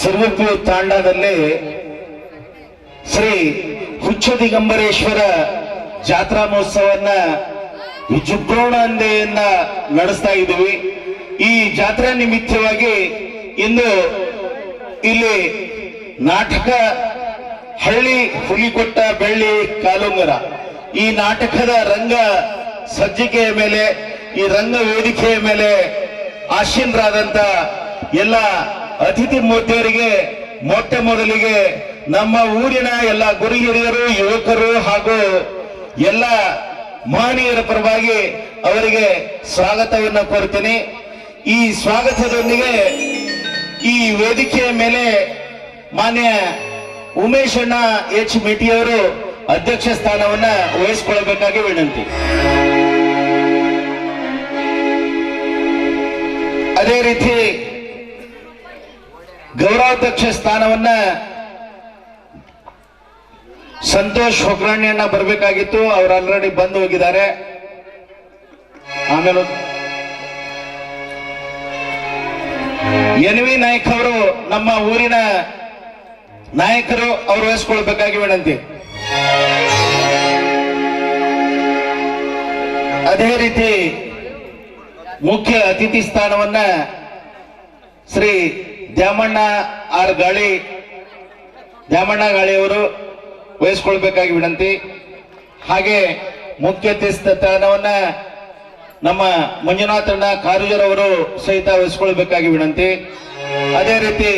ಸಿರುಗುಪ್ಪಿ ತಾಂಡದಲ್ಲಿ ಶ್ರೀ ಹುಚ್ಚ ದಿಗಂಬರೇಶ್ವರ ಜಾತ್ರಾ ಮಹೋತ್ಸವನ್ನ ವಿಜೃಂಭಣೆಯಿಂದ ನಡೆಸ್ತಾ ಇದ್ದೀವಿ. ಈ ಜಾತ್ರಾ ನಿಮಿತ್ತವಾಗಿ ಇಂದು ಇಲ್ಲಿ ನಾಟಕ ಹಳ್ಳಿ ಹುಲಿಕೊಟ್ಟ ಬೆಳ್ಳಿ ಕಾಲುಂಗರ ಈ ನಾಟಕದ ರಂಗ ಸಜ್ಜಿಕೆಯ ಮೇಲೆ, ಈ ರಂಗ ವೇದಿಕೆಯ ಮೇಲೆ ಆಸೀನರಾದಂತ ಎಲ್ಲ ಅತಿಥಿ ಮೂರ್ತಿಯವರಿಗೆ ಮೊಟ್ಟ ಮೊದಲಿಗೆ ನಮ್ಮ ಊರಿನ ಎಲ್ಲ ಗುರು ಹಿರಿಯರು, ಯುವಕರು ಹಾಗೂ ಎಲ್ಲ ಮಹನೀಯರ ಪರವಾಗಿ ಅವರಿಗೆ ಸ್ವಾಗತವನ್ನು ಕೋರುತ್ತೇನೆ. ಈ ಸ್ವಾಗತದೊಂದಿಗೆ ಈ ವೇದಿಕೆಯ ಮೇಲೆ ಮಾನ್ಯ ಉಮೇಶಣ್ಣ ಎಚ್ ಮೇಟಿಯವರು ಅಧ್ಯಕ್ಷ ಸ್ಥಾನವನ್ನ ವಹಿಸಿಕೊಳ್ಳಬೇಕಾಗಿ ವಿನಂತಿ. ಅದೇ ರೀತಿ ಗೌರವಾಧ್ಯಕ್ಷ ಸ್ಥಾನವನ್ನ ಸಂತೋಷ್ ಹೊಗ್ರಾಣಿಯನ್ನ ಬರಬೇಕಾಗಿತ್ತು, ಅವರು ಆಲ್ರೆಡಿ ಬಂದು ಹೋಗಿದ್ದಾರೆ. ಆಮೇಲೆ ಎನ್.ವಿ. ನಾಯ್ಕ ಅವರು ನಮ್ಮ ಊರಿನ ನಾಯಕರು, ಅವರು ವಹಿಸಿಕೊಳ್ಬೇಕಾಗಿ ವಿನಂತಿ. ಅದೇ ರೀತಿ ಮುಖ್ಯ ಅತಿಥಿ ಸ್ಥಾನವನ್ನ ಶ್ರೀ ದ್ಯಾಮಣ್ಣ ಗಾಳಿಯವರು ವಹಿಸಿಕೊಳ್ಬೇಕಾಗಿ ವಿನಂತಿ. ಹಾಗೆ ಮುಖ್ಯ ಅತಿಥಿ ಸ್ಥಾನವನ್ನ ನಮ್ಮ ಮಂಜುನಾಥಣ್ಣ ಕಾರಜೂರ್ ಅವರು ಸಹಿತ ವಹಿಸಿಕೊಳ್ಬೇಕಾಗಿ ವಿನಂತಿ. ಅದೇ ರೀತಿ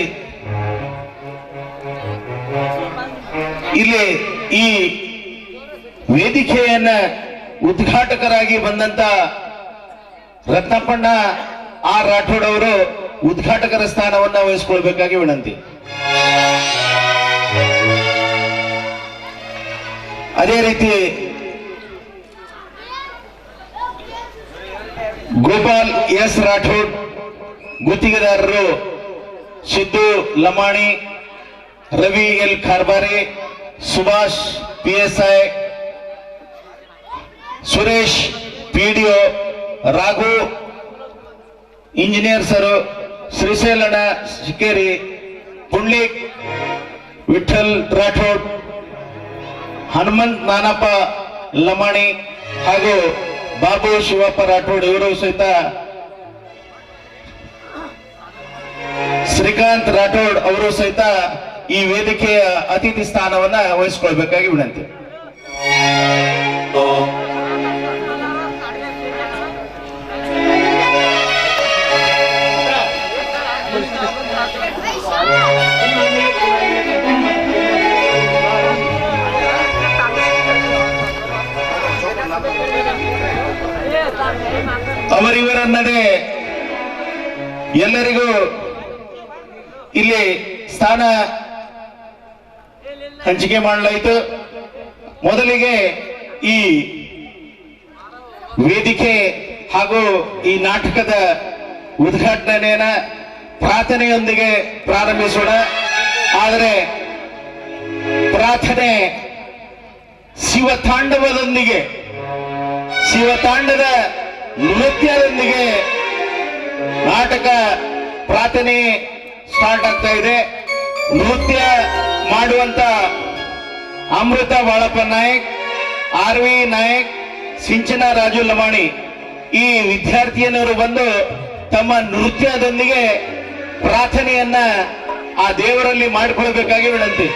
ಇಲ್ಲಿ ಈ ವೇದಿಕೆಯನ್ನ ಉದ್ಘಾಟಕರಾಗಿ ಬಂದಂತ ರತ್ನಪ್ಪಣ್ಣ ಆರ್ ರಾಠೋಡ್ ಅವರು ಉದ್ಘಾಟಕರ ಸ್ಥಾನವನ್ನ ವಹಿಸಿಕೊಳ್ಬೇಕಾಗಿ ವಿನಂತಿ. ಅದೇ ರೀತಿ ಗೋಪಾಲ್ ಎಸ್ ರಾಠೋಡ್ ಗುತ್ತಿಗೆದಾರರು, Siddu Lamani, Ravi L Kharbari, Subhash PSI, Suresh PDO, Raghu engineer sir, Srishailanna Shikeri, Pundlik Vithal Rathod, Hanumanth Nanappa Lamani ಹಾಗೂ ಬಾಬು ಶಿವಪ್ಪ ರಾಠೋಡ್ ಇವರು ಸಹಿತ, ಶ್ರೀಕಾಂತ್ ರಾಠೋಡ್ ಅವರು ಸಹಿತ ಈ ವೇದಿಕೆಯ ಅತಿಥಿ ಸ್ಥಾನವನ್ನ ವಹಿಸಿಕೊಳ್ಬೇಕಾಗಿ ವಿನಂತಿ. ಅವರಿವರನ್ನದೇ ಎಲ್ಲರಿಗೂ ಇಲ್ಲಿ ಸ್ಥಾನ ಹಂಚಿಕೆ ಮಾಡಲಾಯಿತು. ಮೊದಲಿಗೆ ಈ ವೇದಿಕೆ ಹಾಗೂ ಈ ನಾಟಕದ ಉದ್ಘಾಟನೆಯನ್ನ ಪ್ರಾರ್ಥನೆಯೊಂದಿಗೆ ಪ್ರಾರಂಭಿಸೋಣ. ಆದರೆ ಪ್ರಾರ್ಥನೆ ಶಿವತಾಂಡವದೊಂದಿಗೆ, ಶಿವತಾಂಡದ ನೃತ್ಯದೊಂದಿಗೆ ನಾಟಕ ಪ್ರಾರ್ಥನೆ ಸ್ಟಾರ್ಟ್ ಆಗ್ತಾ ಇದೆ. ನೃತ್ಯ ಮಾಡುವಂತ ಅಮೃತ ಬಾಳಪ್ಪ ನಾಯಕ್, RV ನಾಯಕ್, ಸಿಂಚನ ರಾಜು ಲಮಾಣಿ ಈ ವಿದ್ಯಾರ್ಥಿಯನ್ನರು ಬಂದು ತಮ್ಮ ನೃತ್ಯದೊಂದಿಗೆ ಪ್ರಾರ್ಥನೆಯನ್ನ ಆ ದೇವರಲ್ಲಿ ಮಾಡಿಕೊಳ್ಬೇಕಾಗಿ ವಿನಂತಿ.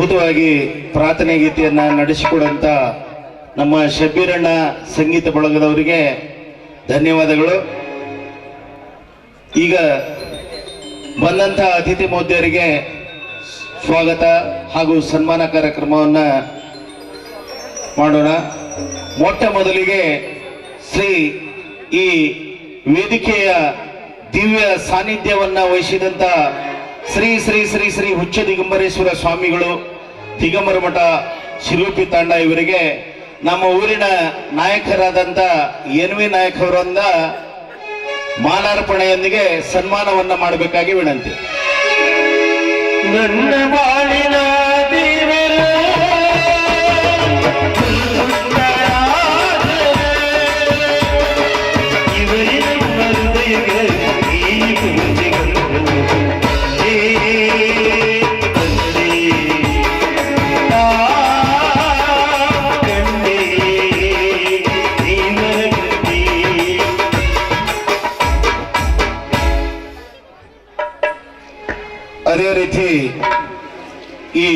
ಅದ್ಭುತವಾಗಿ ಪ್ರಾರ್ಥನೆ ಗೀತೆಯನ್ನ ನಡೆಸಿಕೊಡುವಂತ ನಮ್ಮ ಶಬ್ಬೀರಣ್ಣ ಸಂಗೀತ ಬಳಗದವರಿಗೆ ಧನ್ಯವಾದಗಳು. ಈಗ ಬಂದಂತ ಅತಿಥಿ ಮಹೋದಯರಿಗೆ ಸ್ವಾಗತ ಹಾಗೂ ಸನ್ಮಾನ ಕಾರ್ಯಕ್ರಮವನ್ನ ಮಾಡೋಣ. ಮೊಟ್ಟ ಮೊದಲಿಗೆ ಶ್ರೀ ಈ ವೇದಿಕೆಯ ದಿವ್ಯ ಸಾನ್ನಿಧ್ಯವನ್ನ ವಹಿಸಿದಂತ ಶ್ರೀ ಶ್ರೀ ಶ್ರೀ ಶ್ರೀ ಹುಚ್ಚ ದಿಗಂಬರೇಶ್ವರ ಸ್ವಾಮಿಗಳು ದಿಗಂಬರ ಮಠ ಶಿರೂಪಿ ತಾಂಡ ಇವರಿಗೆ ನಮ್ಮ ಊರಿನ ನಾಯಕರಾದಂತ ಎನ್.ವಿ. ನಾಯಕ್ ಅವರಿಂದ ಮಾಲಾರ್ಪಣೆಯೊಂದಿಗೆ ಸನ್ಮಾನವನ್ನ ಮಾಡಬೇಕಾಗಿ ವಿನಂತಿ. ನನ್ನ ಬಾಳಿನ ದೇವರು ಅದೇ ರೀತಿ ಈ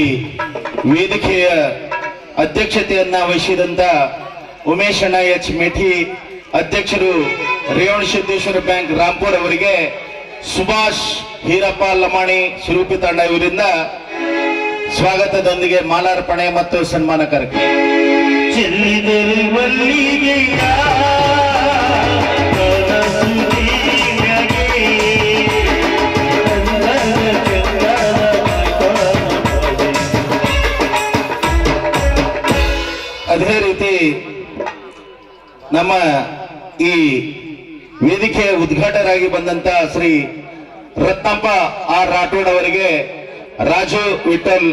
ವೇದಿಕೆಯ ಅಧ್ಯಕ್ಷತೆಯನ್ನ ವಹಿಸಿದಂತ ಉಮೇಶ್ ಅಣ್ಣ ಎಚ್ ಮೇಠಿ ಅಧ್ಯಕ್ಷರು ರೇವಣ ಸಿದ್ದೇಶ್ವರ ಬ್ಯಾಂಕ್ ರಾಂಪುರ್ ಅವರಿಗೆ ಸುಭಾಷ್ ಹೀರಪ್ಪ ಲಮಾಣಿ ಶಿರೂಪಿ ತಾಂಡ ಇವರಿಂದ ಸ್ವಾಗತದೊಂದಿಗೆ ಮಾಲಾರ್ಪಣೆ ಮತ್ತು ಸನ್ಮಾನ ಕಾರ್ಯಕ್ರಮ. ಅದೇ ರೀತಿ ನಮ್ಮ ಈ ವೇದಿಕೆಯ ಉದ್ಘಾಟಕರಾಗಿ ಬಂದಂತ ಶ್ರೀ ರತ್ನಪ್ಪ ಆರ್ ರಾಠೋಡ್ ಅವರಿಗೆ ರಾಜು ವಿಠಲ್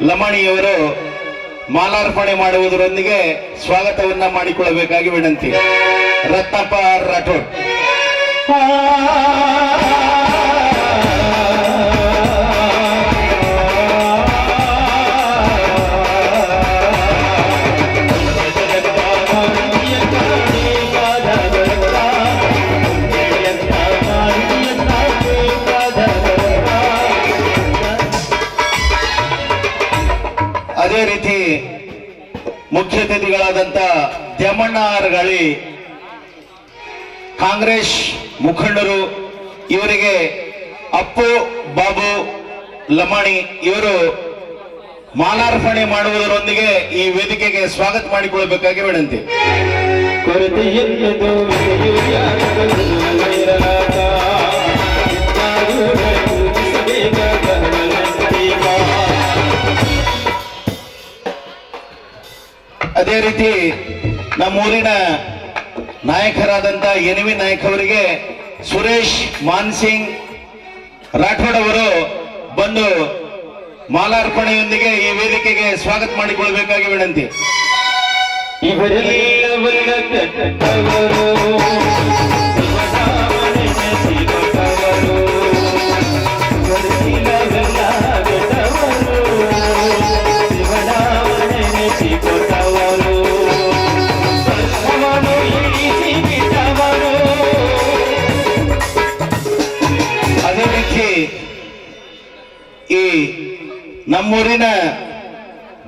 ಲಮಾಣಿಯವರು ಮಾಲಾರ್ಪಣೆ ಮಾಡುವುದರೊಂದಿಗೆ ಸ್ವಾಗತವನ್ನ ಮಾಡಿಕೊಳ್ಳಬೇಕಾಗಿ ವಿನಂತಿ. ರತ್ನಪ್ಪ ಆರ್ ರಾಠೋಡ್. ಅದೇ ರೀತಿ ಮುಖ್ಯ ಅತಿಥಿಗಳಾದಂತ ದ್ಯಾಮಣ್ಣ ಆರ್ಗಾಳಿ ಕಾಂಗ್ರೆಸ್ ಮುಖಂಡರು ಇವರಿಗೆ ಅಪ್ಪು ಬಾಬು ಲಮಾಣಿ ಇವರು ಮಾಲಾರ್ಪಣೆ ಮಾಡುವುದರೊಂದಿಗೆ ಈ ವೇದಿಕೆಗೆ ಸ್ವಾಗತ ಮಾಡಿಕೊಳ್ಳಬೇಕಾಗಿ ವಿನಂತಿ. ಅದೇ ರೀತಿ ನಮ್ಮೂರಿನ ನಾಯಕರಾದಂತ ಎನ್.ವಿ. ನಾಯಕ್ ಅವರಿಗೆ ಸುರೇಶ್ ಮಾನ್ಸಿಂಗ್ ರಾಠೋಡ್ ಅವರು ಬಂದು ಮಾಲಾರ್ಪಣೆಯೊಂದಿಗೆ ಈ ವೇದಿಕೆಗೆ ಸ್ವಾಗತ ಮಾಡಿಕೊಳ್ಳಬೇಕಾಗಿ ವಿನಂತಿ. ಅದೇ ರೀತಿ ಈ ನಮ್ಮೂರಿನ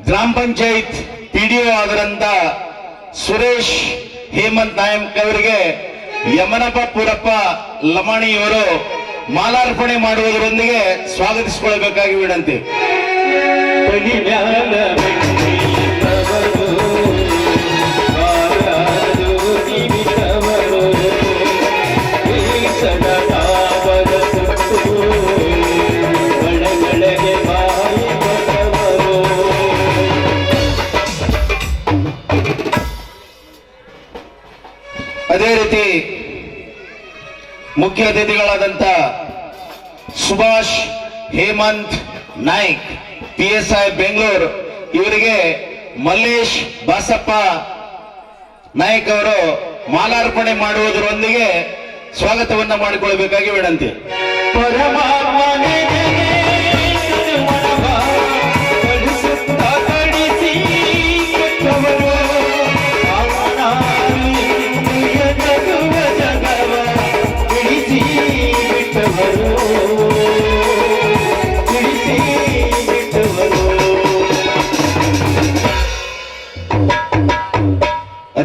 ಗ್ರಾಮ ಪಂಚಾಯತ್ ಪಿಡಿಒ ಆದರಂತ ಸುರೇಶ್ ಹೇಮಂತ್ ನಾಯಕ್ ಅವರಿಗೆ ಯಮನಪ್ಪ ಪುರಪ್ಪ ಲಮಾಣಿಯವರು ಮಾಲಾರ್ಪಣೆ ಮಾಡುವುದರೊಂದಿಗೆ ಸ್ವಾಗತಿಸಿಕೊಳ್ಳಬೇಕಾಗಿ ವಿನಂತಿ. ಅದೇ ರೀತಿ ಮುಖ್ಯ ಅತಿಥಿಗಳಾದಂತ ಸುಭಾಷ್ ಹೇಮಂತ್ ನಾಯ್ಕ್ PSI ಬೆಂಗಳೂರು ಇವರಿಗೆ ಮಲ್ಲೇಶ್ ಬಾಸಪ್ಪ ನಾಯ್ಕ್ ಅವರು ಮಾಲಾರ್ಪಣೆ ಮಾಡುವುದರೊಂದಿಗೆ ಸ್ವಾಗತವನ್ನ ಮಾಡಿಕೊಳ್ಳಬೇಕಾಗಿ ವಿನಂತಿ.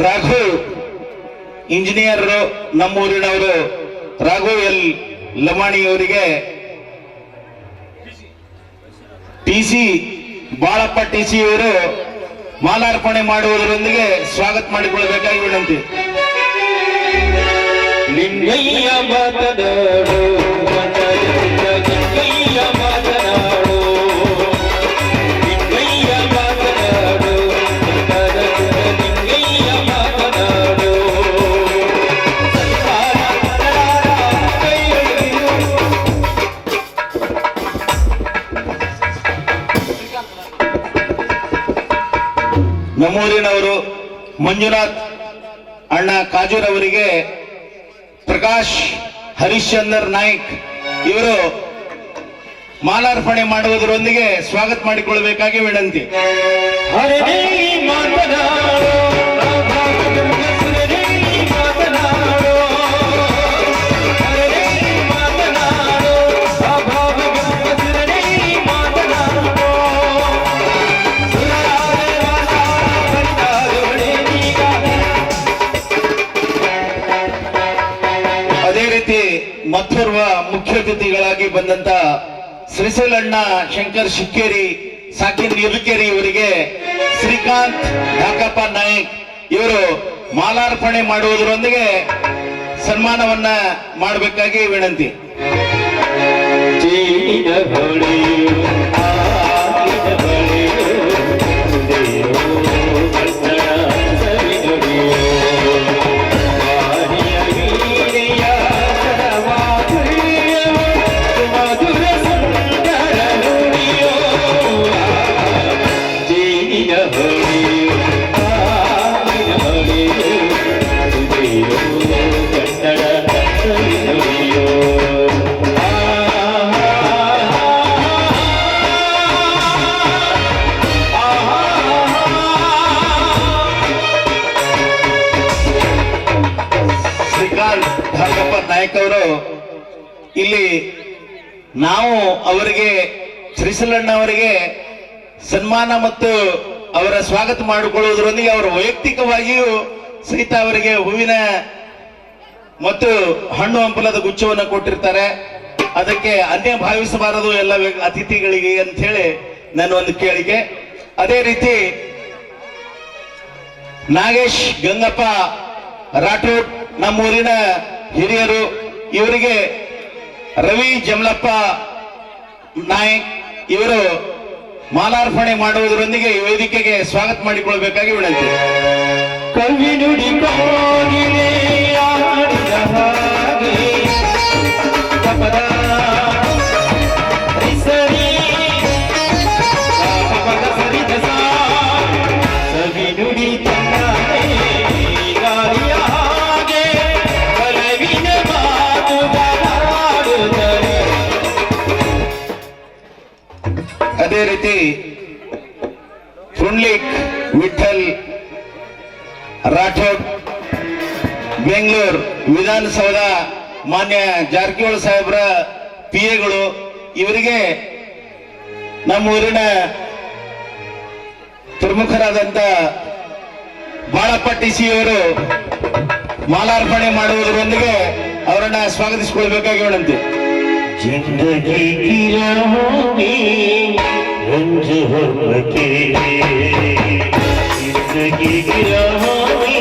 ರಾಘು ಇಂಜಿನಿಯರ್ ನಮ್ಮೂರಿನವರು ರಾಘು ಎಲ್ ಲಮಾಣಿ ಅವರಿಗೆ ಟಿಸಿ ಬಾಳಪ್ಪ ಟಿಸಿ ಅವರು ಮಾಲಾರ್ಪಣೆ ಮಾಡುವುದರೊಂದಿಗೆ ಸ್ವಾಗತ ಮಾಡಿಕೊಳ್ಳಬೇಕಾಗಿ ವಿನಂತಿ. ಲಿಂಗಯ್ಯ ಮಾತನಾಡು ಲಿಂಗಯ್ಯ ಮಾತನಾಡು ಲಿಂಗಯ್ಯ ಮಾತನಾಡು ಲಿಂಗಯ್ಯ ಮಾತನಾಡು ನಮ್ಮೂರಿನವರು ಮಂಜುನಾಥ್ ಅಣ್ಣ ಕಾಜೂರ್ ಅವರಿಗೆ ಪ್ರಕಾಶ್ ಹರಿಶ್ಚಂದರ್ ನಾಯ್ಕ್ ಇವರು ಮಾಲಾರ್ಪಣೆ ಮಾಡುವುದರೊಂದಿಗೆ ಸ್ವಾಗತ ಮಾಡಿಕೊಳ್ಳಬೇಕಾಗಿ ವಿನಂತಿ. ಹರೇ ಮಾತನಾಡು ಹರೇ ಮಾತನಾಡು ಹರೇ ಮಾತನಾಡು ಹರೇ ಮಾತನಾಡು ಅದೇ ರೀತಿ ಮತ್ತೋರ್ವ ಮುಖ್ಯ ಅತಿಥಿಗಳಾಗಿ ಬಂದಂತ ಶ್ರೀಶೈಲಣ್ಣ ಶಂಕರ್ ಶಿಕ್ಕೇರಿ ಸಾಕಿನ್ ಯದುಕೇರಿ ಇವರಿಗೆ ಶ್ರೀಕಾಂತ್ ಢಾಕಪ್ಪ ನಾಯಕ್ ಇವರು ಮಾಲಾರ್ಪಣೆ ಮಾಡುವುದರೊಂದಿಗೆ ಸನ್ಮಾನವನ್ನ ಮಾಡಬೇಕಾಗಿ ವಿನಂತಿ. ಚೀನ ಹೊಳೆಯು ಆಲಿನ ಹೊಳೆಯು ಶ್ರೀಕಾಂತ್ ಢಾಕಪ್ಪ ನಾಯಕ್ ಅವರು ಇಲ್ಲಿ ನಾವು ಅವರಿಗೆ ಶ್ರೀಶೈಲಣ್ಣ ಅವರಿಗೆ ಸನ್ಮಾನ ಮತ್ತು ಅವರ ಸ್ವಾಗತ ಮಾಡಿಕೊಳ್ಳುವುದರೊಂದಿಗೆ ಅವರು ವೈಯಕ್ತಿಕವಾಗಿಯೂ ಸಹಿತ ಅವರಿಗೆ ಹೂವಿನ ಮತ್ತು ಹಣ್ಣು ಹಂಪಲದ ಗುಚ್ಛವನ್ನು ಕೊಟ್ಟಿರ್ತಾರೆ. ಅದಕ್ಕೆ ಅನ್ಯ ಭಾವಿಸಬಾರದು ಎಲ್ಲ ಅತಿಥಿಗಳಿಗೆ ಅಂತ ಹೇಳಿ ನನ್ನ ಒಂದು ಕೇಳಿಕೆ. ಅದೇ ರೀತಿ ನಾಗೇಶ್ ಗಂಗಪ್ಪ ರಾಠೋಡ್ ನಮ್ಮೂರಿನ ಹಿರಿಯರು ಇವರಿಗೆ ರವಿ ಜಮಲಪ್ಪ ನಾಯಕ್ ಇವರು ಮಾಲಾರ್ಪಣೆ ಮಾಡುವುದರೊಂದಿಗೆ ಈ ವೇದಿಕೆಗೆ ಸ್ವಾಗತ ಮಾಡಿಕೊಳ್ಳಬೇಕಾಗಿ ವಿನಂತಿ. ಕವಿ ನುಡಿ ಕೋಗಿಲೆ ಆಡಿದ ಹಾಗೆ ತಪದ ಸರಿ ಪದ ಸರಿದ ಸವಿ ನುಡಿ ತನ್ನಾನೆ ಗಾಳಿಯ ಹಾಗೆ ಕಲವಿನ ಮಾತುಗಳಾಡುತ್ತದೆ. ಅದೇ ರೀತಿ ಪುಂಡ್ಲಿಕ್ ವಿಠಲ್ ರಾಠೋಡ್ ಬೆಂಗಳೂರು ವಿಧಾನಸೌಧ ಮಾನ್ಯ ಜಾರಕಿಹೊಳಿ ಸಾಹೇಬ್ರ ಪಿಎಗಳು ಇವರಿಗೆ ನಮ್ಮ ಊರಿನ ಪ್ರಮುಖರಾದಂತ ಬಾಳಪ್ಪ ಟಿಸಿ ಅವರು ಮಾಲಾರ್ಪಣೆ ಮಾಡುವುದರೊಂದಿಗೆ ಅವರನ್ನ ಸ್ವಾಗತಿಸಿಕೊಳ್ಬೇಕಾಗಿ ವಿನಂತಿ. जिंदगी की राहों में रंज के जिंदगी की राहों में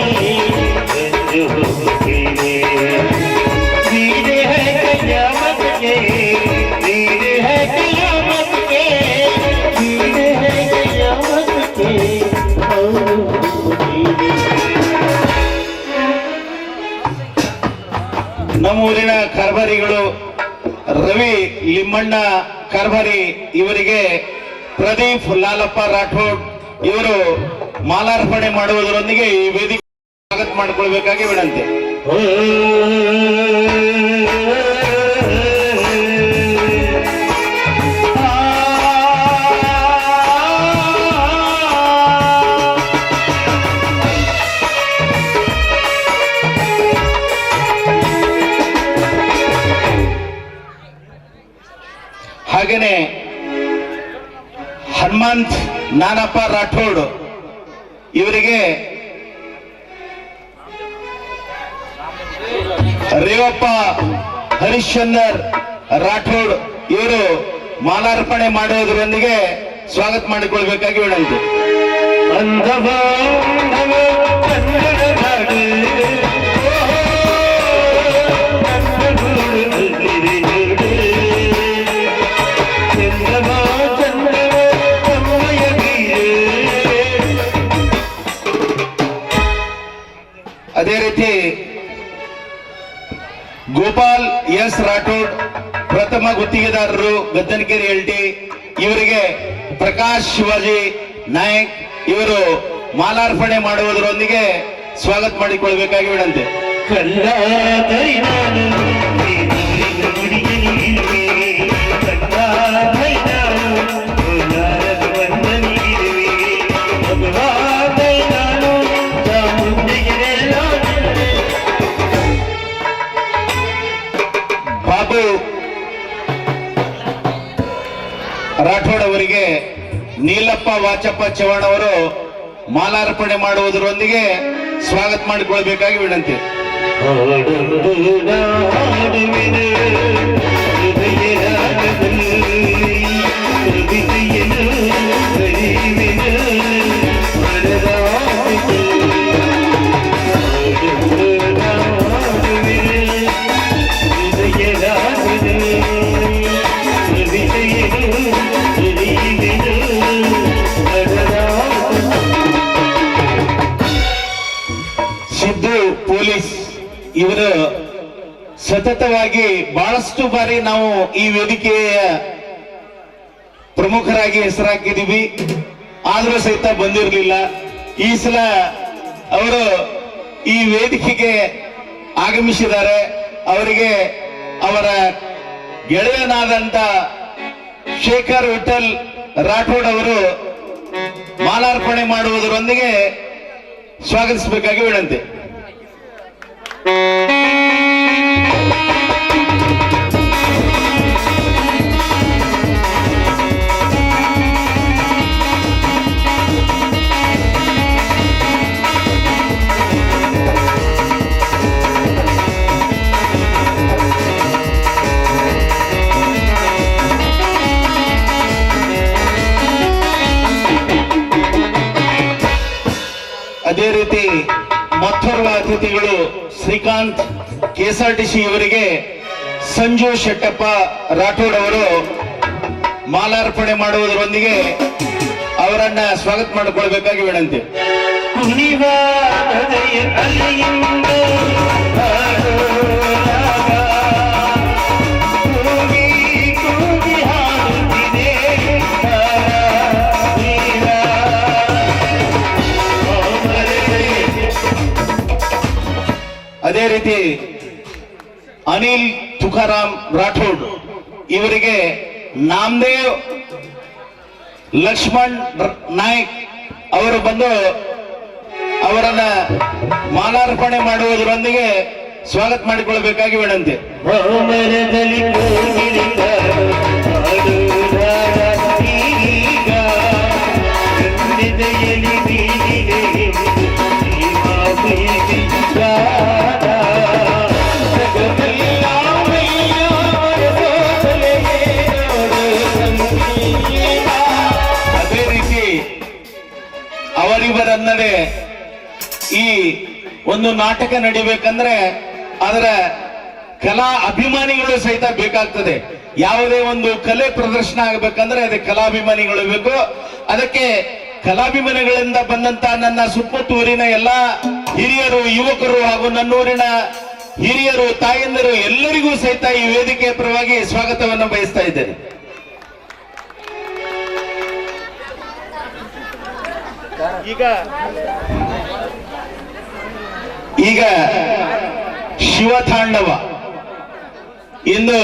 रंज के वीर है कयामत के वीर है कयामत के वीर है कयामत के ನಮ್ಮೂರಿನ ಕಾರ್ಬಾರಿಗಳು ರವಿ ಲಿಮ್ಮಣ್ಣ ಕಾರ್ಬಾರಿ ಇವರಿಗೆ ಪ್ರದೀಪ್ ಲಾಲಪ್ಪ ರಾಠೋಡ್ ಇವರು ಮಾಲಾರ್ಪಣೆ ಮಾಡುವುದರೊಂದಿಗೆ ಈ ವೇದಿಕೆ ಸ್ವಾಗತ ಮಾಡಿಕೊಳ್ಬೇಕಾಗಿ ವಿನಂತಿ. ಹಾಗೇನೆ ಹನುಮಂತ್ ನಾನಪ್ಪ ರಾಠೋಡ್ ಇವರಿಗೆ ರೇವಪ್ಪ ಹರಿಶ್ಚಂದರ್ ರಾಠೋಡ್ ಇವರು ಮಾಲಾರ್ಪಣೆ ಮಾಡುವುದರೊಂದಿಗೆ ಸ್ವಾಗತ ಮಾಡಿಕೊಳ್ಬೇಕಾಗಿ ವಿನಂತಿ. ಅದೇ ರೀತಿ ಗೋಪಾಲ್ ಎಸ್ ರಾಠೋಡ್ ಪ್ರಥಮ ಗುತ್ತಿಗೆದಾರರು ಗದ್ದನಕೆರೆ ಎಲ್ಟಿ ಇವರಿಗೆ ಪ್ರಕಾಶ್ ಶಿವಾಜಿ ನಾಯಕ್ ಇವರು ಮಾಲಾರ್ಪಣೆ ಮಾಡುವುದರೊಂದಿಗೆ ಸ್ವಾಗತ ಮಾಡಿಕೊಳ್ಬೇಕಾಗಿ ವಿನಂತಿ. ಬಾಬು ರಾಠೋಡ್ ಅವರಿಗೆ ನೀಲಪ್ಪ ವಾಚಪ್ಪ ಚವ್ಹಾಣ್ ಅವರು ಮಾಲಾರ್ಪಣೆ ಮಾಡುವುದರೊಂದಿಗೆ ಸ್ವಾಗತ ಮಾಡಿಕೊಳ್ಬೇಕಾಗಿ ವಿನಂತಿ. ಸಿದ್ದು ಪೊಲೀಸ್ ಇವರು ಸತತವಾಗಿ ಬಹಳಷ್ಟು ಬಾರಿ ನಾವು ಈ ವೇದಿಕೆಯ ಪ್ರಮುಖರಾಗಿ ಹೆಸರಾಕಿದ್ದೀವಿ, ಆದರೂ ಸಹಿತ ಬಂದಿರಲಿಲ್ಲ. ಈ ಸಲ ಅವರು ಈ ವೇದಿಕೆಗೆ ಆಗಮಿಸಿದ್ದಾರೆ. ಅವರಿಗೆ ಅವರ ಗೆಳೆಯನಾದಂತ ಶೇಖರ್ ವಿಠಲ್ ರಾಠೋಡ್ ಅವರು ಮಾಲಾರ್ಪಣೆ ಮಾಡುವುದರೊಂದಿಗೆ ಸ್ವಾಗತಿಸಬೇಕಾಗಿ ವಿನಂತಿ. ಅದೇ ರೀತಿ ಮತ್ತೋರ್ವ ಅತಿಥಿಗಳು ಶ್ರೀಕಾಂತ್ ಕೆಎಸ್ಆರ್ಟಿಸಿ ಇವರಿಗೆ ಸಂಜು ಶೆಟ್ಟಪ್ಪ ರಾಠೋಡ್ ಅವರು ಮಾಲಾರ್ಪಣೆ ಮಾಡುವುದರೊಂದಿಗೆ ಅವರನ್ನ ಸ್ವಾಗತ ಮಾಡಿಕೊಳ್ಬೇಕಾಗಿ ವಿನಂತಿ. ಅದೇ ರೀತಿ ಅನಿಲ್ ತುಕಾರಾಮ್ ರಾಠೋಡ್ ಇವರಿಗೆ ನಾಮದೇವ್ ಲಕ್ಷ್ಮಣ್ ನಾಯಕ್ ಅವರು ಬಂದು ಅವರನ್ನ ಮಾಲಾರ್ಪಣೆ ಮಾಡುವುದರೊಂದಿಗೆ ಸ್ವಾಗತ ಮಾಡಿಕೊಳ್ಳಬೇಕಾಗಿ ವಿನಂತಿ. ಅದೇ ರೀತಿ ಅವರಿವರನ್ನದೇ ಈ ಒಂದು ನಾಟಕ ನಡಿಬೇಕಂದ್ರೆ ಅದರ ಕಲಾ ಅಭಿಮಾನಿಗಳು ಸಹಿತ ಬೇಕಾಗ್ತದೆ. ಯಾವುದೇ ಒಂದು ಕಲೆ ಪ್ರದರ್ಶನ ಆಗಬೇಕಂದ್ರೆ ಅದಕ್ಕೆ ಕಲಾಭಿಮಾನಿಗಳು ಬೇಕು. ಅದಕ್ಕೆ ಕಲಾಭಿಮಾನಿಗಳಿಂದ ಬಂದಂತ ನನ್ನ ಸುತ್ತಮುತ್ತೂರಿನ ಎಲ್ಲಾ ಹಿರಿಯರು, ಯುವಕರು ಹಾಗೂ ನನ್ನೂರಿನ ಹಿರಿಯರು, ತಾಯಂದಿರು ಎಲ್ಲರಿಗೂ ಸಹಿತ ಈ ವೇದಿಕೆಯ ಪರವಾಗಿ ಸ್ವಾಗತವನ್ನು ಬಯಸ್ತಾ ಇದ್ದೇನೆ. ಈಗ ಶಿವತಾಂಡವ ಇಂದು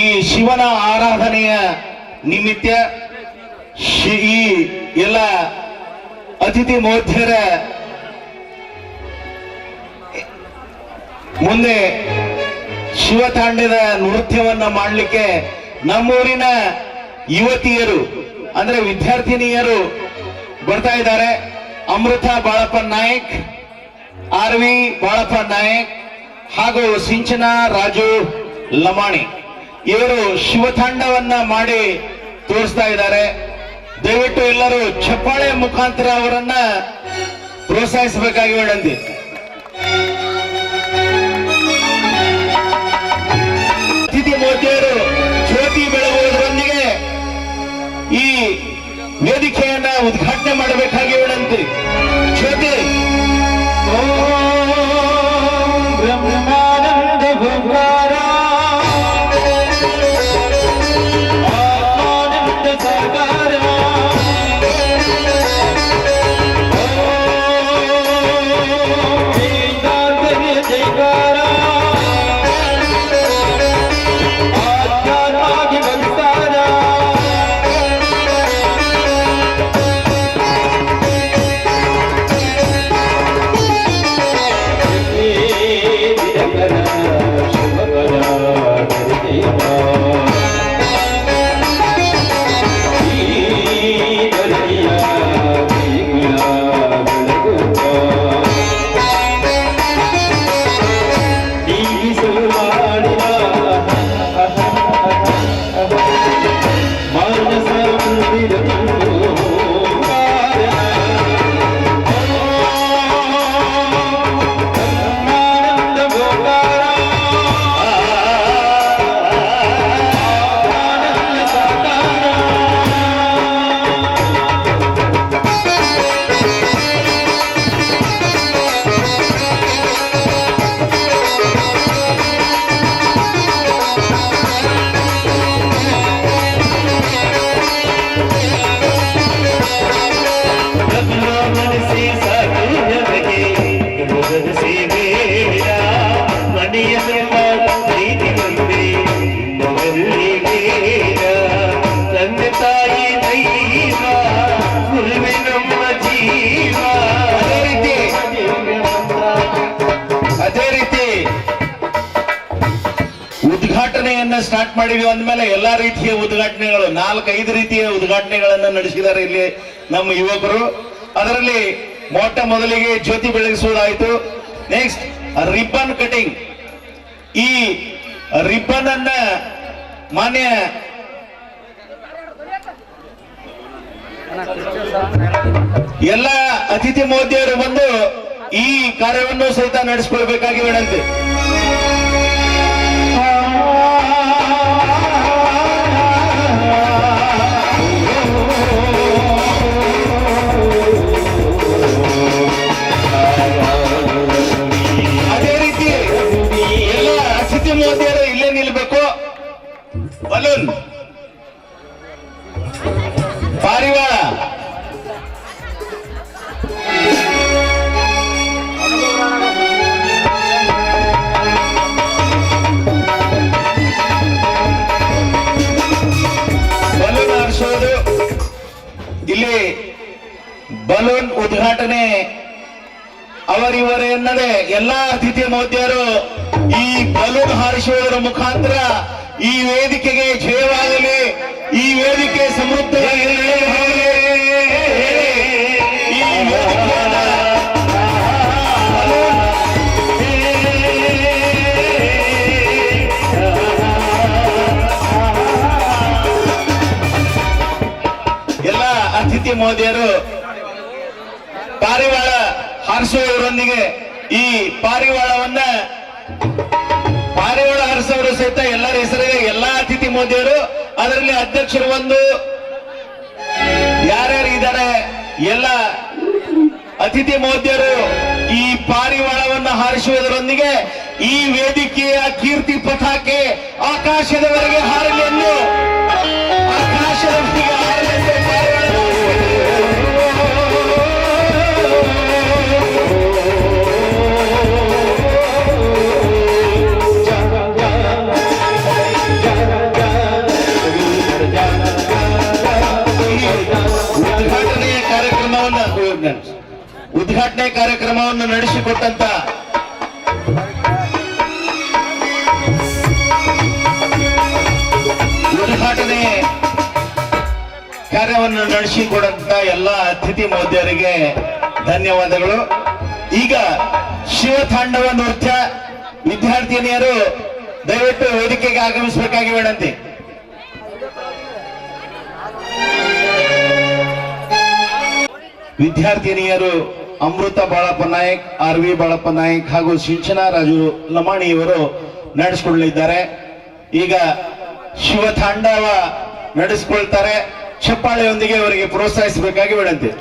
ಈ ಶಿವನ ಆರಾಧನೆಯ ನಿಮಿತ್ತ ಈ ಎಲ್ಲ ಅತಿಥಿ ಮೋದ್ಯರ ಮುಂದೆ ಶಿವತಾಂಡದ ನೃತ್ಯವನ್ನ ಮಾಡಲಿಕ್ಕೆ ನಮ್ಮೂರಿನ ಯುವತಿಯರು ಅಂದ್ರೆ ವಿದ್ಯಾರ್ಥಿನಿಯರು ಬರ್ತಾ ಇದ್ದಾರೆ. ಅಮೃತ ಬಾಳಪ್ಪ ನಾಯಕ್, ಆರ್.ವಿ. ಬಾಳಪ್ಪ ನಾಯಕ್ ಹಾಗೂ ಸಿಂಚನ ರಾಜು ಲಮಾಣಿ ಇವರು ಶಿವತಾಂಡವನ್ನ ಮಾಡಿ ತೋರಿಸ್ತಾ ಇದ್ದಾರೆ. ದಯವಿಟ್ಟು ಎಲ್ಲರೂ ಚಪ್ಪಾಳೆ ಮುಖಾಂತರ ಅವರನ್ನ ಪ್ರೋತ್ಸಾಹಿಸಬೇಕಾಗಿ ವಿನಂತಿ. ಅತಿಥಿ ಮೋದಿಯವರು ಜ್ಯೋತಿ ಬೆಳಗುವುದರೊಂದಿಗೆ ಈ ವೇದಿಕೆಯನ್ನ ಉದ್ಘಾಟನೆ ಮಾಡಬೇಕಾಗಿ ವಿನಂತಿ. ಜ್ಯೋತಿ ಬ್ರಹ್ಮಾನಂದ ಭುಂಗಾರ ಆನಂದ ಸಾಗರ ಜೈಕಾರ ಆಧ್ಯಾತ್ಮಾಗಿ ಬಂತಾರ ತಂದೆ ತಾಯಿ ದೈವ ಗುರುವೆ ನಮ್ಮ ಜೀವ. ಅದೇ ರೀತಿ ಉದ್ಘಾಟನೆಯನ್ನ ಸ್ಟಾರ್ಟ್ ಮಾಡಿದ್ವಿ ಅಂದ್ಮೇಲೆ ಎಲ್ಲಾ ರೀತಿಯ ಉದ್ಘಾಟನೆಗಳು 4-5 ರೀತಿಯ ಉದ್ಘಾಟನೆಗಳನ್ನ ನಡೆಸಿದ್ದಾರೆ ಇಲ್ಲಿ ನಮ್ಮ ಯುವಕರು. ಅದರಲ್ಲಿ ಮೊಟ್ಟ ಮೊದಲಿಗೆ ಜ್ಯೋತಿ ಬೆಳಗಿಸುವುದಾಯಿತು. Next ribbon cutting. ಈ ರಿಬ್ಬನ್ ಅನ್ನ ಮಾನ್ಯ ಎಲ್ಲ ಅತಿಥಿ ಮೋದಿಯವರು ಬಂದು ಈ ಕಾರ್ಯವನ್ನು ಸಹಿತ ನಡೆಸಿಕೊಳ್ಬೇಕಾಗಿ ವಿನಂತಿ. ಅದೇ ರೀತಿ ಎಲ್ಲ ಅತಿಥಿ ಮೋದಿಯವರು ಇಲ್ಲೇ ನಿಲ್ಬೇಕು. ಬಲೂನ್ ಪಾರಿವಾಳ ಬಲೂನ್ ಹಾರಿಸೋದು. ಇಲ್ಲಿ ಬಲೂನ್ ಉದ್ಘಾಟನೆ ಅವರಿವರೇ ಎನ್ನದೆ ಎಲ್ಲಾ ಅತಿಥಿ ಮೋದಿಯರು ಈ ಬಲೂನ್ ಹಾರಿಸುವುದರ ಮುಖಾಂತರ ಈ ವೇದಿಕೆಗೆ ಜಯವಾಗಲಿ, ಈ ವೇದಿಕೆ ಸಮೃದ್ಧವಾಗಿರಲಿ. ಈ ವೇದಿಕೆಯನ್ನ ಎಲ್ಲ ಅತಿಥಿ ಮೋದಿಯರು ಪಾರಿವಾಳ ಹಾರಿಸುವವರೊಂದಿಗೆ ಈ ಪಾರಿವಾಳ ಹಾರಿಸೋರು ಸಹಿತ ಎಲ್ಲರ ಹೆಸರಿಗೆ ಎಲ್ಲಾ ಅತಿಥಿ ಮೋದಿಯರು, ಅದರಲ್ಲಿ ಅಧ್ಯಕ್ಷರು ಒಂದು ಯಾರ್ಯಾರು ಇದ್ದಾರೆ ಎಲ್ಲ ಅತಿಥಿ ಮೋದಿಯರು ಈ ಪಾರಿವಾಳವನ್ನು ಹಾರಿಸುವುದರೊಂದಿಗೆ ಈ ವೇದಿಕೆಯ ಕೀರ್ತಿ ಪತಾಕೆ ಆಕಾಶದವರೆಗೆ ಹಾರಲಿ ಎಂದು ಆಕಾಶದವರೆಗೆ ಹಾರಲಿ ಎಂದು ಉದ್ಘಾಟನೆ ಕಾರ್ಯಕ್ರಮವನ್ನು ನಡೆಸಿಕೊಟ್ಟಂತ ಉದ್ಘಾಟನೆ ಕಾರ್ಯವನ್ನು ನಡೆಸಿಕೊಡಂತ ಎಲ್ಲ ಅತಿಥಿ ಮೋದಿಯರಿಗೆ ಧನ್ಯವಾದಗಳು. ಈಗ ಶಿವತಾಂಡವ ನೃತ್ಯ ವಿದ್ಯಾರ್ಥಿನಿಯರು ದಯವಿಟ್ಟು ವೇದಿಕೆಗೆ ಆಗಮಿಸಬೇಕಾಗಿ ವಿನಂತಿ. ವಿದ್ಯಾರ್ಥಿನಿಯರು ಅಮೃತ ಬಾಳಪ್ಪ ನಾಯಕ್, ಆರ್ ವಿ ಬಾಳಪ್ಪ ನಾಯಕ್ ಹಾಗೂ ಸಿಂಚನಾ ರಾಜು ಲಮಾಣಿ ಇವರು ನಡೆಸಿಕೊಳ್ಳಲಿದ್ದಾರೆ. ಈಗ ಶಿವತಾಂಡವ ನಡೆಸಿಕೊಳ್ತಾರೆ. ಚಪ್ಪಾಳೆಯೊಂದಿಗೆ ಅವರಿಗೆ ಪ್ರೋತ್ಸಾಹಿಸಬೇಕಾಗಿ ವಿನಂತಿ.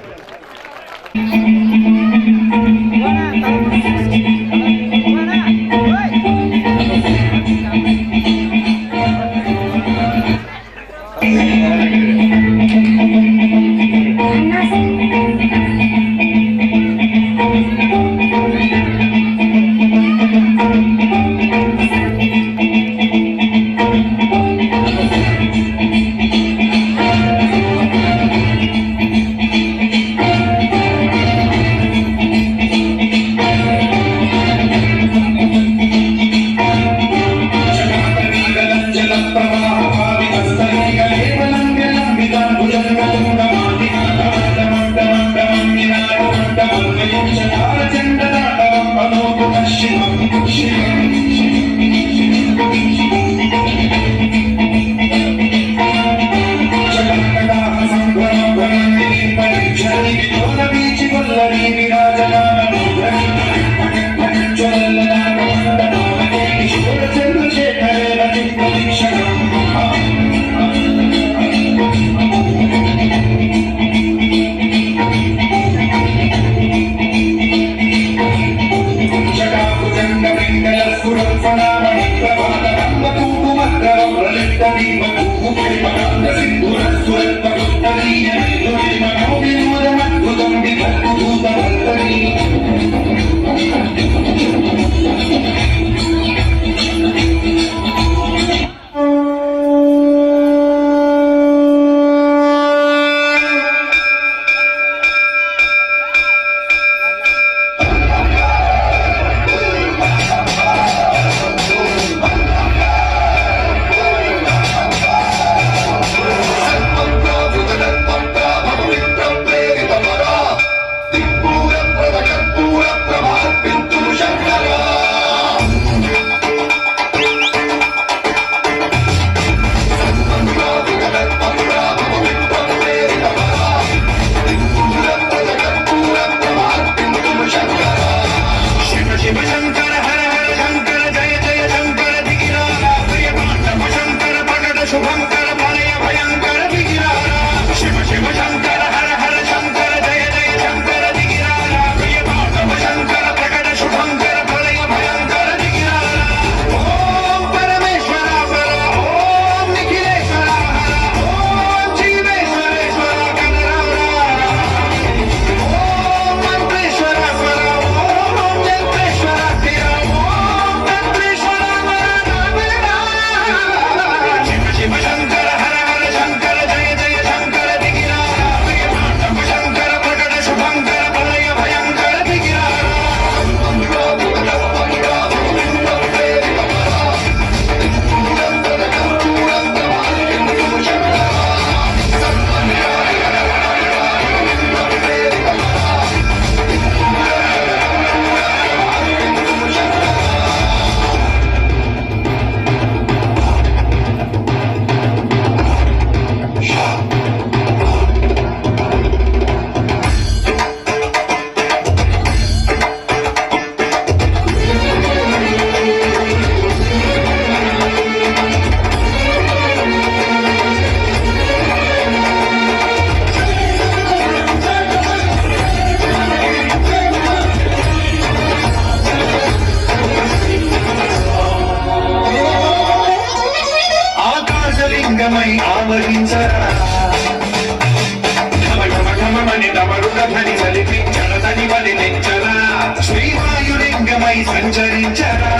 శ్రీవాయులింగమై సంచరించరా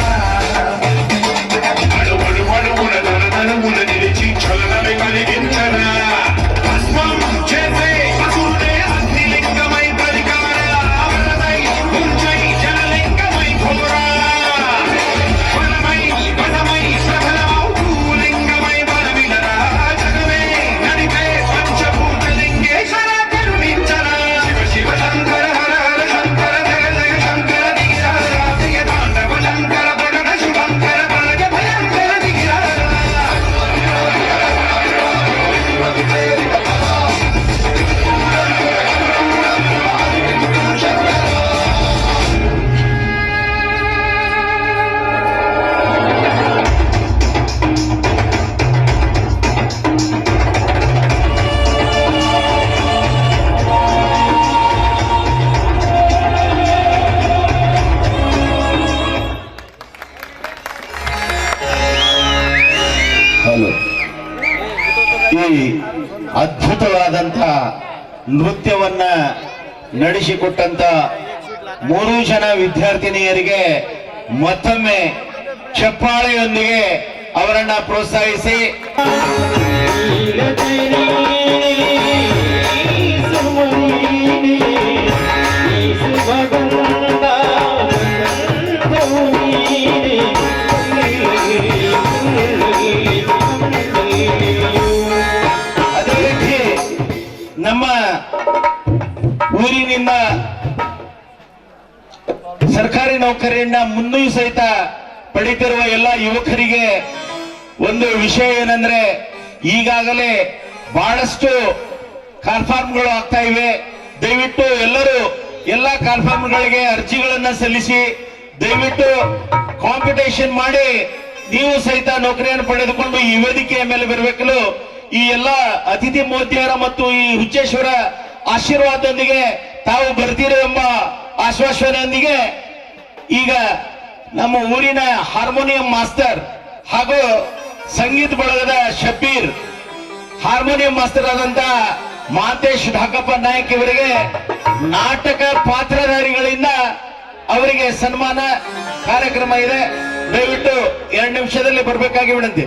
అడుగున ధనమున నిలిచి చలనమే కలిగించరా భస్మం చేసే అసురుడే అగ్నిలింగమై పరికార ఆవరణమై ముంచై జలలింగమై ఘోరా వనమై వనమై సకలమౌ భూలింగమై వనమిడరా జగమే నడిపే పంచభూతలింగేశ్వర కరుణించరా శివ శివ శంకర హర హర శంకర జయ జయ శంకర ನೃತ್ಯವನ್ನ ನಡೆಸಿಕೊಟ್ಟಂತ 3 ಜನ ವಿದ್ಯಾರ್ಥಿನಿಯರಿಗೆ ಮತ್ತೊಮ್ಮೆ ಚಪ್ಪಾಳೆಯೊಂದಿಗೆ ಅವರನ್ನ ಪ್ರೋತ್ಸಾಹಿಸಿ ಅದೇ ರೀತಿ ನಮ್ಮ ಊರಿನಿಂದ ಸರ್ಕಾರಿ ನೌಕರಿಯನ್ನ ಮುನ್ನೂ ಸಹಿತ ಪಡಿತಿರುವ ಎಲ್ಲ ಯುವಕರಿಗೆ ಒಂದು ವಿಷಯ ಏನಂದ್ರೆ ಈಗಾಗಲೇ ಬಹಳಷ್ಟು ಕಾಲ್ಫಾರ್ಮ್ಗಳು ಆಗ್ತಾ ಇವೆ. ದಯವಿಟ್ಟು ಎಲ್ಲರೂ ಎಲ್ಲ ಕಾಲ್ಫಾರ್ಮ್ಗಳಿಗೆ ಅರ್ಜಿಗಳನ್ನ ಸಲ್ಲಿಸಿ ದಯವಿಟ್ಟು ಕಾಂಪಿಟೇಷನ್ ಮಾಡಿ ನೀವು ಸಹಿತ ನೌಕರಿಯನ್ನು ಪಡೆದುಕೊಂಡು ಈ ವೇದಿಕೆಯ ಮೇಲೆ ಬರಬೇಕಲು ಈ ಎಲ್ಲ ಅತಿಥಿ ಮೋದಿಯರ ಮತ್ತು ಈ ಹುಚ್ಚೇಶ್ವರ ಆಶೀರ್ವಾದದೊಂದಿಗೆ ತಾವು ಬರ್ತೀರಿ ಎಂಬ ಆಶ್ವಾಸನೆಯೊಂದಿಗೆ ಈಗ ನಮ್ಮ ಊರಿನ ಹಾರ್ಮೋನಿಯಂ ಮಾಸ್ಟರ್ ಹಾಗೂ ಸಂಗೀತ ಬಳಗದ ಶಬ್ಬೀರ್ ಹಾರ್ಮೋನಿಯಂ ಮಾಸ್ಟರ್ ಆದಂತ ಮಾತೇಶ್ ಢಾಕಪ್ಪ ನಾಯಕ್ ಇವರಿಗೆ ನಾಟಕ ಪಾತ್ರಧಾರಿಗಳಿಂದ ಅವರಿಗೆ ಸನ್ಮಾನ ಕಾರ್ಯಕ್ರಮ ಇದೆ. ದಯವಿಟ್ಟು 2 ನಿಮಿಷದಲ್ಲಿ ಬರಬೇಕಾಗಿ ವಿನಂತಿ.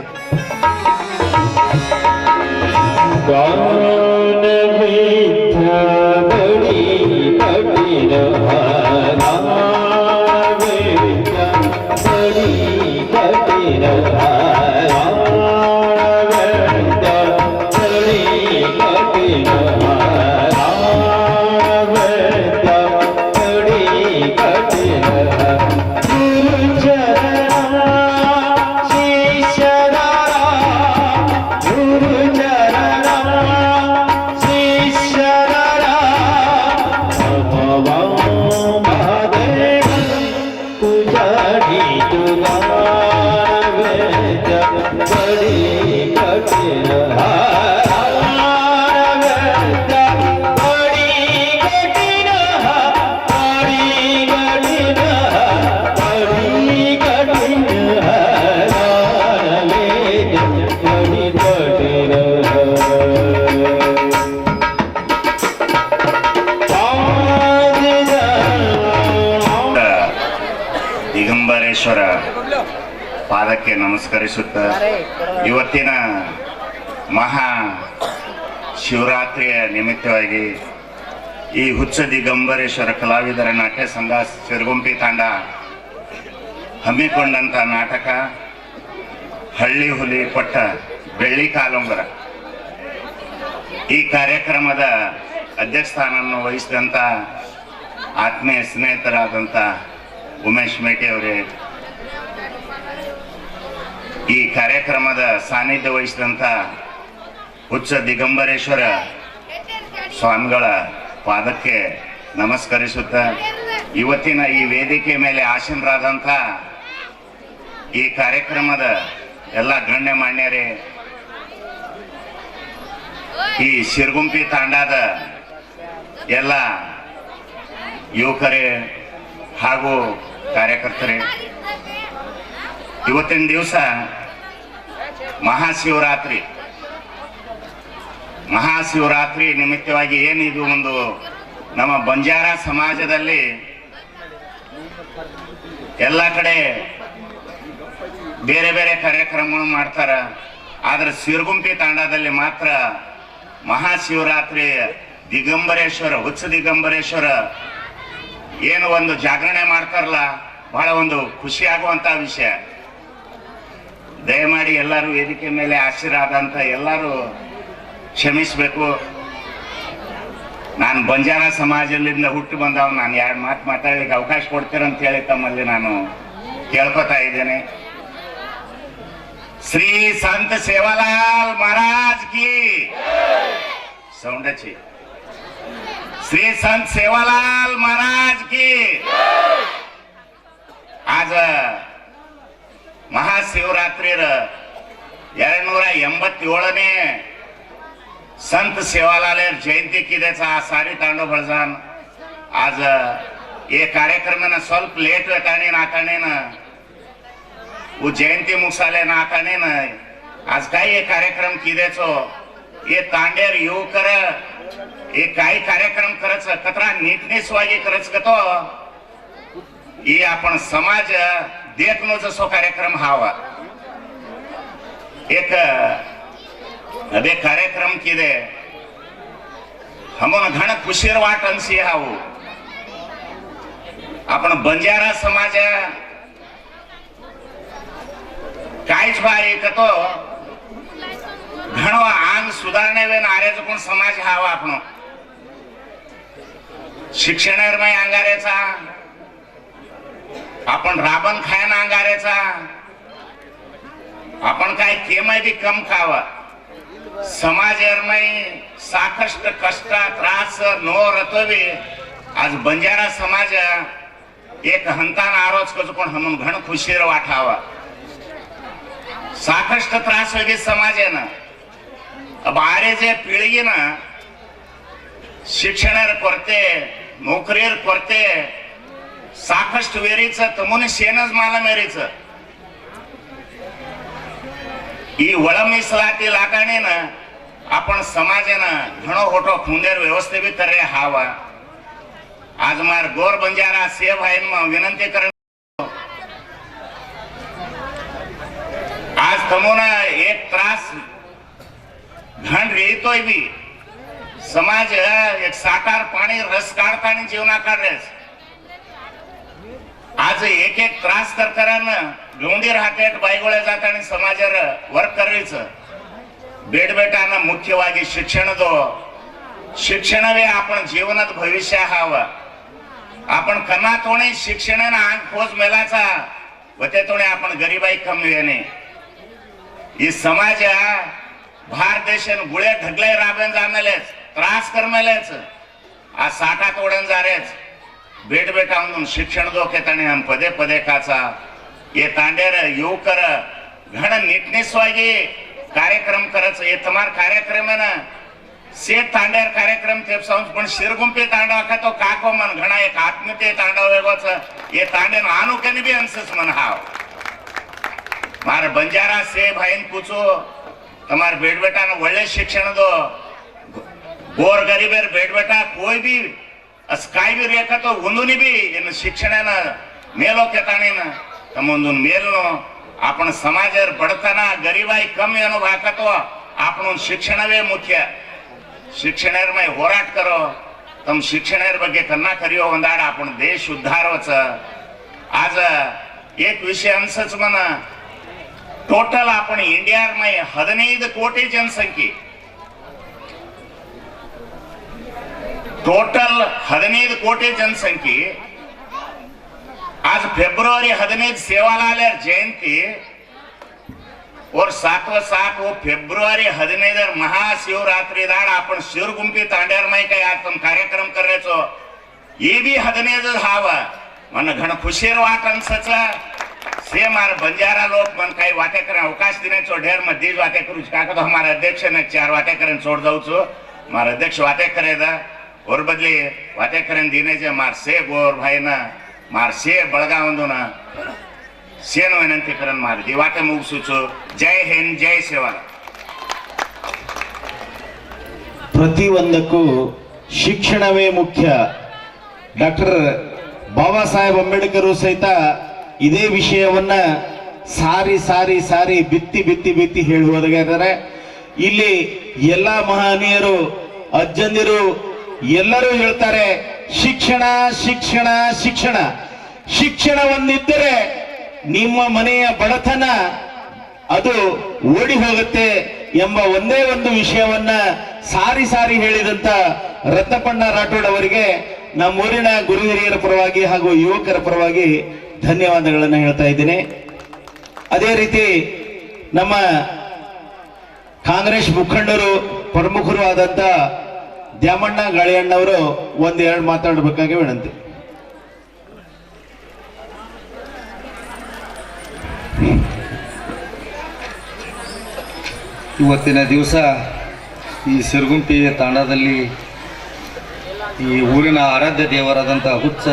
ದಿಗಂಬರೇಶ್ವರ ಪಾದಕ್ಕೆ ನಮಸ್ಕರಿಸುತ್ತಾ ಇವತ್ತಿನ ಮಹಾ ಶಿವರಾತ್ರಿಯ ನಿಮಿತ್ತವಾಗಿ ಈ ಹುಚ್ಚ ದಿಗಂಬರೇಶ್ವರ ಕಲಾವಿದರ ನಾಟ್ಯ ಸಂಘ ಸಿರಗುಂಪಿ ತಾಂಡ ಹಮ್ಮಿಕೊಂಡಂತ ನಾಟಕ ಹಳ್ಳಿ ಹುಲಿ ಕೊಟ್ಟ ಬೆಳ್ಳಿ ಕಾಲುಂಗರ ಈ ಕಾರ್ಯಕ್ರಮದ ಅಧ್ಯಕ್ಷಸ್ಥಾನವನ್ನು ವಹಿಸಿದಂಥ ಆತ್ಮೀಯ ಸ್ನೇಹಿತರಾದಂಥ ಉಮೇಶ್ ಮೇಟಿ ಅವರೇ, ಈ ಕಾರ್ಯಕ್ರಮದ ಸಾನ್ನಿಧ್ಯ ವಹಿಸಿದಂಥ ಹುಚ್ಚ ದಿಗಂಬರೇಶ್ವರ ಸ್ವಾಮಿಗಳ ಪಾದಕ್ಕೆ ನಮಸ್ಕರಿಸುತ್ತಾ ಇವತ್ತಿನ ಈ ವೇದಿಕೆ ಮೇಲೆ ಆಸೀನರಾದಂಥ ಈ ಕಾರ್ಯಕ್ರಮದ ಎಲ್ಲ ಗಣ್ಯಮಾನ್ಯರೇ, ಈ ಸಿರಗುಂಪಿ ತಾಂಡಾದ ಎಲ್ಲ ಯುವಕರೇ ಹಾಗೂ ಕಾರ್ಯಕರ್ತರೇ, ಇವತ್ತಿನ ದಿವಸ ಮಹಾಶಿವರಾತ್ರಿ ನಿಮಿತ್ತವಾಗಿ ಏನಿದು ಒಂದು ನಮ್ಮ ಬಂಜಾರ ಸಮಾಜದಲ್ಲಿ ಎಲ್ಲ ಕಡೆ ಬೇರೆ ಬೇರೆ ಕಾರ್ಯಕ್ರಮಗಳು ಮಾಡ್ತಾರ. ಆದ್ರೆ ಸಿರಗುಂಪಿ ತಾಂಡಾದಲ್ಲಿ ಮಾತ್ರ ಮಹಾಶಿವರಾತ್ರಿ ದಿಗಂಬರೇಶ್ವರ ಹುಚ್ಚ ದಿಗಂಬರೇಶ್ವರ ಏನು ಒಂದು ಜಾಗರಣೆ ಮಾಡ್ತಾರಲ್ಲ, ಬಹಳ ಒಂದು ಖುಷಿ ಆಗುವಂತ ವಿಷಯ. ದಯಮಾಡಿ ಎಲ್ಲರೂ ವೇದಿಕೆ ಮೇಲೆ ಆಶೀರ್ವಾದಂತ ಎಲ್ಲರೂ ಕ್ಷಮಿಸಬೇಕು. ನಾನು ಬಂಜಾರ ಸಮಾಜದಿಂದ ಹುಟ್ಟು ಬಂದವ್, ನಾನು 2 ಮಾತು ಮಾತಾಡ್ಲಿಕ್ಕೆ ಅವಕಾಶ ಕೊಡ್ತೀರಂತ ಹೇಳಿ ತಮ್ಮಲ್ಲಿ ನಾನು ಕೇಳ್ಕೊತಾ ಇದ್ದೇನೆ. ಶ್ರೀ ಸಂತ ಸೇವಾಲಾಲ್ महाराज की सौंडची श्री संत सेवालाल महाराज की आज महाशिवरात्री 287ನೇ संत सेवालाल जयंती किदेचा सारी तांडव बळजान आज ये कार्यक्रम स्वल्प लेट वेताने नाताने वो जयंती मुसाले नाताने आज काय ये कार्यक्रम किदेचो ये तांडेर युवकर हे काही कार्यक्रम करायचं कचरा नीटनेसवागे करायचं तो हे आपण समाज देखनो जसो कार्यक्रम हावा एक अबे कार्यक्रम किदे हमन घण खुशीर वाट अनसी हाವು आपण बंजारा समाज काहीच भाई तो घणो आंग सुधारणे वेन आरेच कोण समाज हावा आपण शिक्षणमय अंगारेचा आपण राबन खायन अंगारेचा आपण काय केमय बी कम खावा समाजमय साकष्ट कष्ट त्रास नो रतोवी आज बंजारा समाज एक हंतान आरोज कजो पण हमन घण खुशीर वाठावा साकष्ट त्रास होगी समाज है ना अब आरे जे पिढी ना शिक्षणर करते नोकरीर करते साकष्ट वेरीच तमुने शेनच माला मेरीच ಈ ಒಳ ಮೀಸಲಾತಿ लागाणेन आपण समाजेन घणो मोठो खुंदेर व्यवस्थे भी करे हावा आज मार गोर बंजारा से भाईन विनंती कर आज तमोना एक त्रास घण रेतोय बी समाज एक साकार पाणी रस काढताना जीवना काढरेस आज एक एक त्रास करताना गौंडी राहतेट बाईगोळे जाताना समाजर वर्क करेच बेड बेटाना मुख्यವಾಗಿ ಶಿಕ್ಷಣದೋ ಶಿಕ್ಷಣವೇ आपण जीवनात भविष्य हावा आपण कना तोणे शिक्षणाना आंग खोज मेलाचा वते तोणे आपण गरीबाई कमवेने ಈ ಸಮಾಜ ಭಾರತ ದೇಶन गुळे ढगले राबेन जामेलेच त्रास करमेलेच आ साठा तोडन जारेच बेड बेटावून शिक्षण दोकेताने हम पदे पदे काचा ये तांडेर युवकर घण नीटनेसवागी कार्यक्रम करच ये तमार कार्यक्रम है ना से तांडेर कार्यक्रम ते साउंड पण शिरगुंपे तांडव का तो काको मन घणा एक आत्मते तांडव वेगोच ये तांडेन आनुकनी बी अंसस मन हाव मार बंजारा से भाईन पूछो तमार बेड बेटा ಒಳ್ಳೆ ಶಿಕ್ಷಣ दो गोर गरीबेर बेड बेटा कोई भी अस काय भी रेखा तो उंदुनी भी इन शिक्षणाना मेलो केताणीन तमोंदून मेलनो आपण समाजर बडताना गरीबाई कम येनो वाकतो आपण शिक्षणवे मुख्य शिक्षणेर में होराट करो तम शिक्षणेर ಬಗ್ಗೆ कन्ना करियो ಒಂದಾಡ आपण देश उद्धारवच आज एक विषय अंसच मन टोटल आपण इंडिया में 15 कोटी जनसंख्या टोटल 15 कोटी जनसंख्या आज फेब्रुवारी 15 सेवालाल जयंती और 7/7 वो फेब्रुवारी 15 महाशिवरात्रि दाड़ आपण शिरगुंपी तांड्यार माई काय आपण कार्यक्रम करायचो ये भी 15 हावा मन घण खुशीर वाट अनसच से मार बंजारा लोग मन काही वाटे करे अवकाश दिने चो ढेर मध्ये वाटे करू का तो हमारा अध्यक्ष ने 4 वाटे करन छोड़ दऊ छो मारा अध्यक्ष वाटे करेदा और बदली वाटे करन दिने जे मार से गोर भाई ना मार से बळगावंदो ना सेन विनंती करन मार दी वाटे मुगसुचो जय हिंद जय सेवा ಪ್ರತಿಯೊಂದಕ್ಕೂ ಶಿಕ್ಷಣವೇ ಮುಖ್ಯ. ಡಾಕ್ಟರ್ ಬಾಬಾ ಸಾಹೇಬ್ ಅಂಬೇಡ್ಕರ್ ಸಹಿತ ಇದೇ ವಿಷಯವನ್ನ ಸಾರಿ ಸಾರಿ ಸಾರಿ ಬಿತ್ತಿ ಬಿತ್ತಿ ಬಿತ್ತಿ ಹೇಳುವುದಾಗಿದ್ದಾರೆ. ಇಲ್ಲಿ ಎಲ್ಲಾ ಮಹನೀಯರು ಅಜ್ಜಂದಿರು ಎಲ್ಲರೂ ಹೇಳ್ತಾರೆ ಶಿಕ್ಷಣ ಶಿಕ್ಷಣ ಶಿಕ್ಷಣ ಶಿಕ್ಷಣ ಒಂದಿದ್ದರೆ ನಿಮ್ಮ ಮನೆಯ ಬಡತನ ಅದು ಓಡಿ ಹೋಗುತ್ತೆ ಎಂಬ ಒಂದೇ ಒಂದು ವಿಷಯವನ್ನ ಸಾರಿ ಸಾರಿ ಹೇಳಿದಂತ ರತ್ನಪಣ್ಣ ರಾಠೋಡ್ ಅವರಿಗೆ ನಮ್ಮೂರಿನ ಗುರು ಹಿರಿಯರ ಪರವಾಗಿ ಹಾಗೂ ಯುವಕರ ಪರವಾಗಿ ಧನ್ಯವಾದಗಳನ್ನು ಹೇಳ್ತಾ ಇದ್ದೀನಿ. ಅದೇ ರೀತಿ ನಮ್ಮ ಕಾಂಗ್ರೆಸ್ ಮುಖಂಡರು ಪ್ರಮುಖರು ಆದಂತ ದ್ಯಾಮಣ್ಣ ಗಾಳಿಯಣ್ಣವರು ಒಂದೆರಡು ಮಾತಾಡಬೇಕಾಗಿ ವಿನಂತಿ. ಇವತ್ತಿನ ದಿವಸ ಈ ಸಿರಗುಂಪಿ ತಾಂಡದಲ್ಲಿ ಈ ಊರಿನ ಆರಾಧ್ಯ ದೇವರಾದಂಥ ಹುಚ್ಚ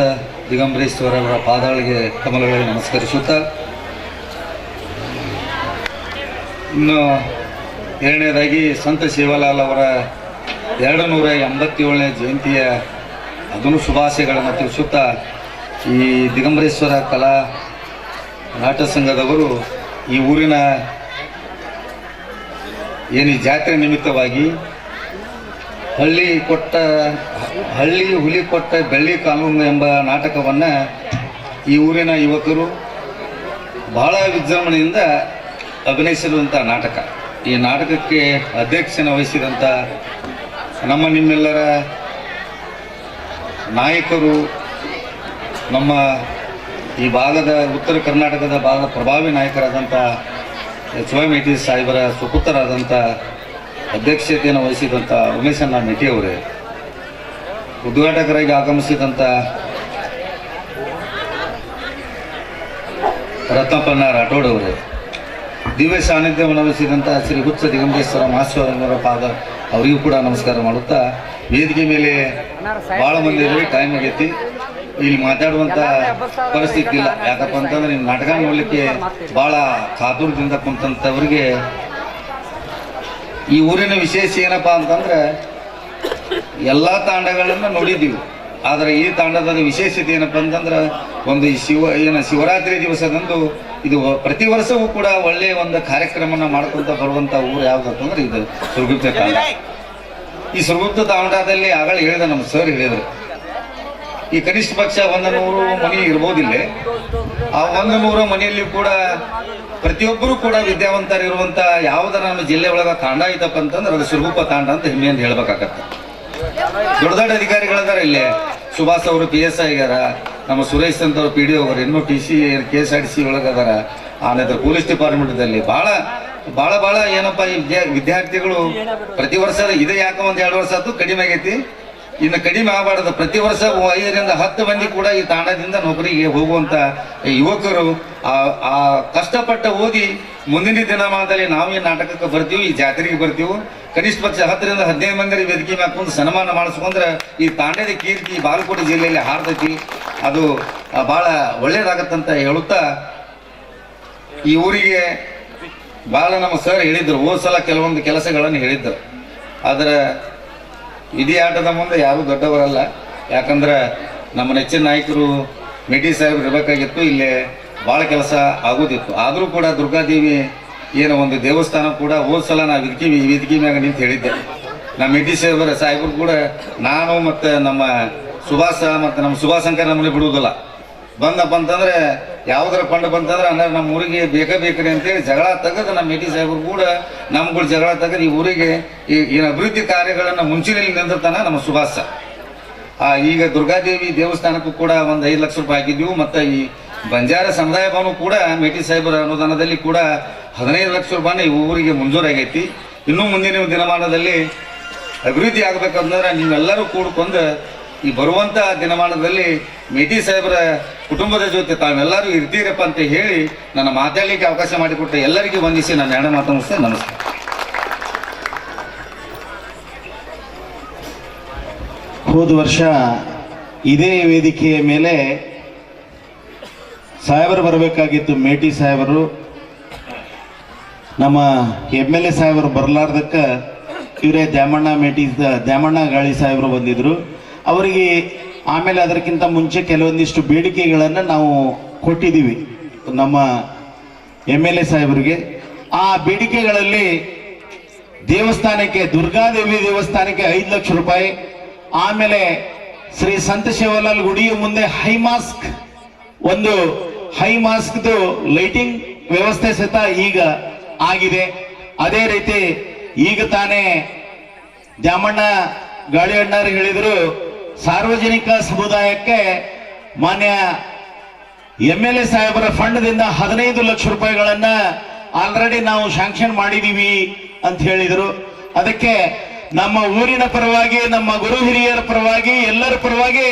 ದಿಗಂಬರೇಶ್ವರರ ಪಾದಗಳಿಗೆ ಕಮಲಗಳಿಗೆ ನಮಸ್ಕರಿಸುತ್ತಾ, ಇನ್ನು ಎರಡನೇದಾಗಿ ಸಂತ ಸೇವಾಲಾಲ್ ಅವರ 287ನೇ ಜಯಂತಿಯ ಅದನ್ನು ಶುಭಾಶಯಗಳನ್ನು ತಿಳಿಸುತ್ತಾ ಈ ದಿಗಂಬರೇಶ್ವರ ಕಲಾ ನಾಟ್ಯ ಸಂಘದವರು ಈ ಊರಿನ ಏನು ಈ ಜಾತ್ರೆ ನಿಮಿತ್ತವಾಗಿ ಹಳ್ಳಿ ಹುಲಿ ಕೊಟ್ಟ ಬೆಳ್ಳಿ ಕಾನೂನು ಎಂಬ ನಾಟಕವನ್ನು ಈ ಊರಿನ ಯುವಕರು ಬಹಳ ವಿಜೃಂಭಣೆಯಿಂದ ಅಭಿನಯಿಸಿರುವಂಥ ನಾಟಕ. ಈ ನಾಟಕಕ್ಕೆ ಅಧ್ಯಕ್ಷನ ವಹಿಸಿದಂಥ ನಮ್ಮ ನಿಮ್ಮೆಲ್ಲರ ನಾಯಕರು, ನಮ್ಮ ಈ ಭಾಗದ ಉತ್ತರ ಕರ್ನಾಟಕದ ಭಾಗದ ಪ್ರಭಾವಿ ನಾಯಕರಾದಂಥ HY ಮೇಟಿ ಸಾಹೇಬರ ಸುಪುತ್ರರಾದಂಥ ಅಧ್ಯಕ್ಷತೆಯನ್ನು ವಹಿಸಿದಂಥ ಉಮೇಶಣ್ಣ ಮೇಟಿ ಅವರೇ, ಉದ್ಘಾಟಕರಾಗಿ ಆಗಮಿಸಿದಂಥ ರತ್ನಪ್ಪಣ್ಣ ರಾಠೋಡ್ ಅವರೇ, ದಿವ್ಯ ಸಾನ್ನಿಧ್ಯವನ್ನು ವಹಿಸಿದಂಥ ಶ್ರೀ ಹುಚ್ಚ ದಿಗಂಬರೇಶ್ವರ ಮಹಾಸ್ವಾಮಿಯವರ ಪಾದ ಅವರಿಗೂ ಕೂಡ ನಮಸ್ಕಾರ ಮಾಡುತ್ತಾ, ವೇದಿಕೆ ಮೇಲೆ ಭಾಳ ಮಂದಿ ಇದ್ರಿ, ಟೈಮ್ ಆಗೈತಿ, ಇಲ್ಲಿ ಮಾತಾಡುವಂಥ ಪರಿಸ್ಥಿತಿ ಇಲ್ಲ. ಯಾಕಪ್ಪ ಅಂತಂದ್ರೆ ನಿಮ್ಮ ನಾಟಕ ನೋಡಲಿಕ್ಕೆ ಭಾಳ ಕಾತುರದಿಂದ ಕುಂತಂಥವ್ರಿಗೆ ಈ ಊರಿನ ವಿಶೇಷ ಏನಪ್ಪ ಅಂತಂದ್ರೆ ಎಲ್ಲ ತಾಂಡಗಳನ್ನು ನೋಡಿದ್ದೀವಿ, ಆದರೆ ಈ ತಾಂಡದ ವಿಶೇಷತೆ ಏನಪ್ಪ ಅಂತಂದ್ರೆ ಒಂದು ಶಿವರಾತ್ರಿ ದಿವಸದಂದು ಇದು ಪ್ರತಿ ವರ್ಷವೂ ಕೂಡ ಒಳ್ಳೆಯ ಒಂದು ಕಾರ್ಯಕ್ರಮನ ಮಾಡ್ಕೊಂತ ಬರುವಂಥ ಊರು ಯಾವುದಂತಂದ್ರೆ ಇದು ಸುರಗುಪ್ತ ತಾಂಡ. ಈ ಸುರಗುಪ್ತ ತಾಂಡದಲ್ಲಿ ಆಗಲೇ ಹೇಳಿದ ನಮ್ಮ ಸರ್ ಹೇಳಿದ್ರು, ಈ ಕನಿಷ್ಠ ಪಕ್ಷ 100 ಮನೆ ಇರ್ಬೋದಿಲ್ಲ. ಆ 100 ಮನೆಯಲ್ಲಿ ಕೂಡ ಪ್ರತಿಯೊಬ್ಬರು ಕೂಡ ವಿದ್ಯಾವಂತರಿರುವಂಥ ಯಾವುದರ ನಮ್ಮ ಜಿಲ್ಲೆ ಒಳಗೆ ತಾಂಡ ಐತಪ್ಪ ಅಂತಂದ್ರೆ ಅದು ಸುರಗುಪ್ಪ ತಾಂಡ ಅಂತ ಹೆಮ್ಮೆಯಿಂದ ಹೇಳ್ಬೇಕಾಗತ್ತೆ. ದೊಡ್ಡ ದೊಡ್ಡ ಅಧಿಕಾರಿಗಳದಾರ ಇಲ್ಲಿ, ಸುಭಾಷ್ ಅವರು PSI ಆಗ್ಯಾರ, ನಮ್ಮ ಸುರೇಶ್ ಅಂತವ್ರು PDO ಅವರು, ಇನ್ನೂ TC KSRTC ಒಳಗದಾರ, ಆನಂತರ ಪೊಲೀಸ್ ಡಿಪಾರ್ಟ್ಮೆಂಟ್ದಲ್ಲಿ ಭಾಳ ಏನಪ್ಪ ಈ ವಿದ್ಯಾರ್ಥಿಗಳು ಪ್ರತಿ ವರ್ಷ ಇದು ಯಾಕೆ 1-2 ವರ್ಷ ಆಯ್ತು ಕಡಿಮೆ ಆಗೈತಿ, ಇನ್ನು ಕಡಿಮೆ ಆಗಬಾರ್ದು. ಪ್ರತಿ ವರ್ಷ 5ರಿಂದ 10 ಮಂದಿ ಕೂಡ ಈ ತಾಂಡದಿಂದ ನೌಕರಿಗೆ ಹೋಗುವಂಥ ಯುವಕರು ಆ ಕಷ್ಟಪಟ್ಟ ಓದಿ ಮುಂದಿನ ದಿನಮಾನದಲ್ಲಿ ನಾವು ಈ ನಾಟಕಕ್ಕೆ ಬರ್ತೀವಿ, ಈ ಜಾತ್ರೆಗೆ ಬರ್ತೀವಿ. ಕನಿಷ್ಠ ಪಕ್ಷ 10ರಿಂದ 15 ಮಂದಿ ವೇದಿಕೆ ಹಾಕೊಂಡು ಸನ್ಮಾನ ಮಾಡಿಸ್ಕೊಂಡ್ರೆ ಈ ತಾಂಡದ ಕೀರ್ತಿ ಬಾಗಲಕೋಟೆ ಜಿಲ್ಲೆಯಲ್ಲಿ ಹಾರ್ತೈತಿ, ಅದು ಭಾಳ ಒಳ್ಳೇದಾಗತ್ತಂತ ಹೇಳುತ್ತಾ, ಈ ಊರಿಗೆ ಭಾಳ ನಮ್ಮ ಸರ್ ಹೇಳಿದ್ರು, ಹೋದ ಸಲ ಕೆಲವೊಂದು ಕೆಲಸಗಳನ್ನು ಹೇಳಿದ್ರು. ಆದರೆ ಇಡೀ ಆಟದ ಮುಂದೆ ಯಾರು ದೊಡ್ಡವರಲ್ಲ, ಯಾಕಂದ್ರೆ ನಮ್ಮ ನೆಚ್ಚಿನ ನಾಯಕರು ಮೇಟಿ ಸಾಹೇಬ್ರು ಇರಬೇಕಾಗಿತ್ತು, ಇಲ್ಲೇ ಭಾಳ ಕೆಲಸ ಆಗೋದಿತ್ತು. ಆದರೂ ಕೂಡ ದುರ್ಗಾದೇವಿ ಏನೋ ಒಂದು ದೇವಸ್ಥಾನ ಕೂಡ ಹೋದ ಸಲ ನಾವು ವೇದಿಕೆ ಮ್ಯಾಗ ನಿಂತು ಹೇಳಿದ್ದೆ. ನಮ್ಮ ಮೇಟಿ ಸಾಹೇಬರು ಕೂಡ ನಾನು ಮತ್ತು ನಮ್ಮ ಸುಭಾಷ ಮತ್ತು ನಮ್ಮ ಸುಭಾಷಂಕರ್ ನಮ್ಮನೆ ಬಿಡುವುದಿಲ್ಲ. ಬಂದಪ್ಪ ಅಂತಂದ್ರೆ ಯಾವುದರ ಫಂಡ್ ಬಂತಂದ್ರೆ ಅಂದ್ರೆ ನಮ್ಮ ಊರಿಗೆ ಬೇಕೇ ಅಂತೇಳಿ ಜಗಳ ತೆಗೆದು ನಮ್ಮ ಮೇಟಿ ಸಾಹೇಬರು ಕೂಡ ನಮ್ಗಳು ಜಗಳ ತೆಗೆದು ಈ ಊರಿಗೆ ಏನು ಅಭಿವೃದ್ಧಿ ಕಾರ್ಯಗಳನ್ನು ಮುಂಚಿನಲ್ಲಿ ನಿಂದಿರ್ತಾನೆ ನಮ್ಮ ಸುಭಾಷ. ಈಗ ದುರ್ಗಾದೇವಿ ದೇವಸ್ಥಾನಕ್ಕೂ ಕೂಡ ಒಂದು 5 ಲಕ್ಷ ರೂಪಾಯಿ ಹಾಕಿದ್ವಿ, ಮತ್ತು ಈ ಬಂಜಾರ ಸಮುದಾಯ ಭವನ ಕೂಡ ಮೇಟಿ ಸಾಹೇಬರ ಅನುದಾನದಲ್ಲಿ ಕೂಡ 15 ಲಕ್ಷ ರೂಪಾಯಿ ಈ ಊರಿಗೆ ಮಂಜೂರಾಗೈತಿ. ಇನ್ನೂ ಮುಂದಿನ ದಿನಮಾನದಲ್ಲಿ ಅಭಿವೃದ್ಧಿ ಆಗಬೇಕಂದ್ರೆ ನೀವೆಲ್ಲರೂ ಕೂಡ್ಕೊಂಡು ಈ ಬರುವಂಥ ದಿನಮಾನದಲ್ಲಿ ಮೇಟಿ ಸಾಹೇಬರ ಕುಟುಂಬದ ಜೊತೆ ತಾವೆಲ್ಲರೂ ಇರ್ತೀರಪ್ಪ ಅಂತ ಹೇಳಿ ನನ್ನ ಮಾತಾಡಲಿಕ್ಕೆ ಅವಕಾಶ ಮಾಡಿಕೊಟ್ಟ ಎಲ್ಲರಿಗೂ ವಂದಿಸಿ ನಾನು 2 ಮಾತು ಮುಗಿಸ್ತೇನೆ. ನಮಸ್ಕಾರ. ಹೋದ ವರ್ಷ ಇದೇ ವೇದಿಕೆಯ ಮೇಲೆ ಸಾಹೇಬರು ಬರಬೇಕಾಗಿತ್ತು, ಮೇಟಿ ಸಾಹೇಬರು. ನಮ್ಮ MLA ಸಾಹೇಬರು ಬರಲಾರ್ದಕ್ಕೆ ಇವರೇ ದ್ಯಾಮಣ್ಣ ಗಾಳಿ ಸಾಹೇಬರು ಬಂದಿದ್ರು. ಅವರಿಗೆ ಆಮೇಲೆ ಅದಕ್ಕಿಂತ ಮುಂಚೆ ಕೆಲವೊಂದಿಷ್ಟು ಬೇಡಿಕೆಗಳನ್ನು ನಾವು ಕೊಟ್ಟಿದ್ದೀವಿ ನಮ್ಮ MLA ಸಾಹೇಬರಿಗೆ. ಆ ಬೇಡಿಕೆಗಳಲ್ಲಿ ದೇವಸ್ಥಾನಕ್ಕೆ, ದುರ್ಗಾದೇವಿ ದೇವಸ್ಥಾನಕ್ಕೆ 5 ಲಕ್ಷ ರೂಪಾಯಿ, ಆಮೇಲೆ ಶ್ರೀ ಸಂತ ಶಿವಲಾಲ್ ಗುಡಿಯ ಮುಂದೆ ಒಂದು ಹೈ ಮಾಸ್ಕ್ದು ಲೈಟಿಂಗ್ ವ್ಯವಸ್ಥೆ ಸಹಿತ ಈಗ ಆಗಿದೆ. ಅದೇ ರೀತಿ ಈಗ ತಾನೇ ದ್ಯಾಮಣ್ಣ ಗಾಳಿ ಅಣ್ಣರು ಹೇಳಿದ್ರು, ಸಾರ್ವಜನಿಕ ಸಮುದಾಯಕ್ಕೆ ಮಾನ್ಯ MLA ಸಾಹೇಬರ ಫಂಡ್ದಿಂದ 15 ಲಕ್ಷ ರೂಪಾಯಿಗಳನ್ನ ಆಲ್ರೆಡಿ ನಾವು ಶಾಂಕ್ಷನ್ ಮಾಡಿದೀವಿ ಅಂತ ಹೇಳಿದರು. ಅದಕ್ಕೆ ನಮ್ಮ ಊರಿನ ಪರವಾಗಿ, ನಮ್ಮ ಗುರು ಹಿರಿಯರ ಪರವಾಗಿ, ಎಲ್ಲರ ಪರವಾಗಿ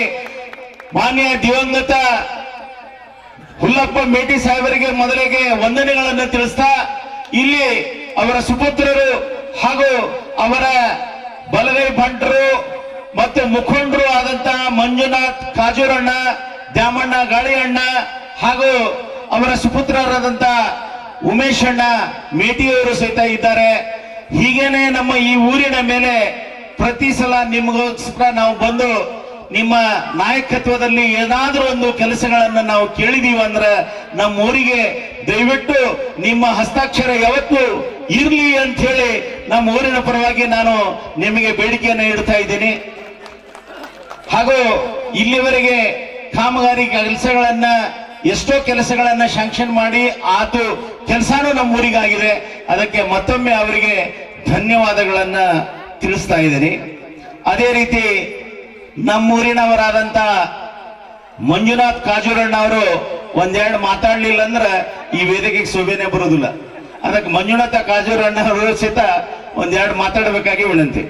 ಮಾನ್ಯ ದಿವಂಗತ ಹುಲ್ಲಪ್ಪ ಮೇಟಿ ಸಾಹೇಬರಿಗೆ ಮೊದಲಿಗೆ ವಂದನೆಗಳನ್ನು ತಿಳಿಸ್ತಾ, ಇಲ್ಲಿ ಅವರ ಸುಪುತ್ರರು ಹಾಗೂ ಅವರ ಬಲಗೈ ಭಂಟರು ಮತ್ತು ಮುಖಂಡರು ಆದಂತ ಮಂಜುನಾಥ್ ಕಾಜೂರಣ್ಣ, ದ್ಯಾಮಣ್ಣ ಗಾಳಿಯಣ್ಣ ಹಾಗೂ ಅವರ ಸುಪುತ್ರರಾದಂತ ಉಮೇಶಣ್ಣ ಮೇಟಿಯವರು ಸಹಿತ ಇದ್ದಾರೆ. ಹೀಗೇನೆ ನಮ್ಮ ಈ ಊರಿನ ಮೇಲೆ ಪ್ರತಿ ಸಲ ನಿಮಗೋಸ್ಕರ ನಾವು ಬಂದು ನಿಮ್ಮ ನಾಯಕತ್ವದಲ್ಲಿ ಏನಾದ್ರೂ ಒಂದು ಕೆಲಸಗಳನ್ನ ನಾವು ಕೇಳಿದೀವಿ ಅಂದ್ರೆ ನಮ್ಮ ಊರಿಗೆ ದಯವಿಟ್ಟು ನಿಮ್ಮ ಹಸ್ತಾಕ್ಷರ ಯಾವತ್ತು ಇರ್ಲಿ ಅಂತ ಹೇಳಿ ನಮ್ಮ ಊರಿನ ಪರವಾಗಿ ನಾನು ನಿಮಗೆ ಬೇಡಿಕೆಯನ್ನು ಇಡ್ತಾ ಇದ್ದೀನಿ. ಹಾಗೂ ಇಲ್ಲಿವರೆಗೆ ಕಾಮಗಾರಿ ಕೆಲಸಗಳನ್ನ ಎಷ್ಟೋ ಕೆಲಸಗಳನ್ನ ಶಾಂಕ್ಷನ್ ಮಾಡಿ ಆತು ಕೆಲಸನೂ ನಮ್ಮ ಊರಿಗಾಗಿದೆ. ಅದಕ್ಕೆ ಮತ್ತೊಮ್ಮೆ ಅವರಿಗೆ ಧನ್ಯವಾದಗಳನ್ನ ತಿಳಿಸ್ತಾ ಇದ್ದೀನಿ. ಅದೇ ರೀತಿ ನಮ್ಮೂರಿನವರಾದಂತ ಮಂಜುನಾಥ್ ಕಾಜೂರಣ್ಣ ಅವರು ಒಂದೆರಡು ಮಾತಾಡ್ಲಿಲ್ಲ ಅಂದ್ರೆ ಈ ವೇದಿಕೆಗೆ ಶೋಭೆನೆ ಬರುವುದಿಲ್ಲ. ಅದಕ್ಕೆ ಮಂಜುನಾಥ ಕಾಜೂರಣ್ಣ ಅವರು ಸಹಿತ ಒಂದೆರಡು ಮಾತಾಡಬೇಕಾಗಿ ವಿನಂತಿ.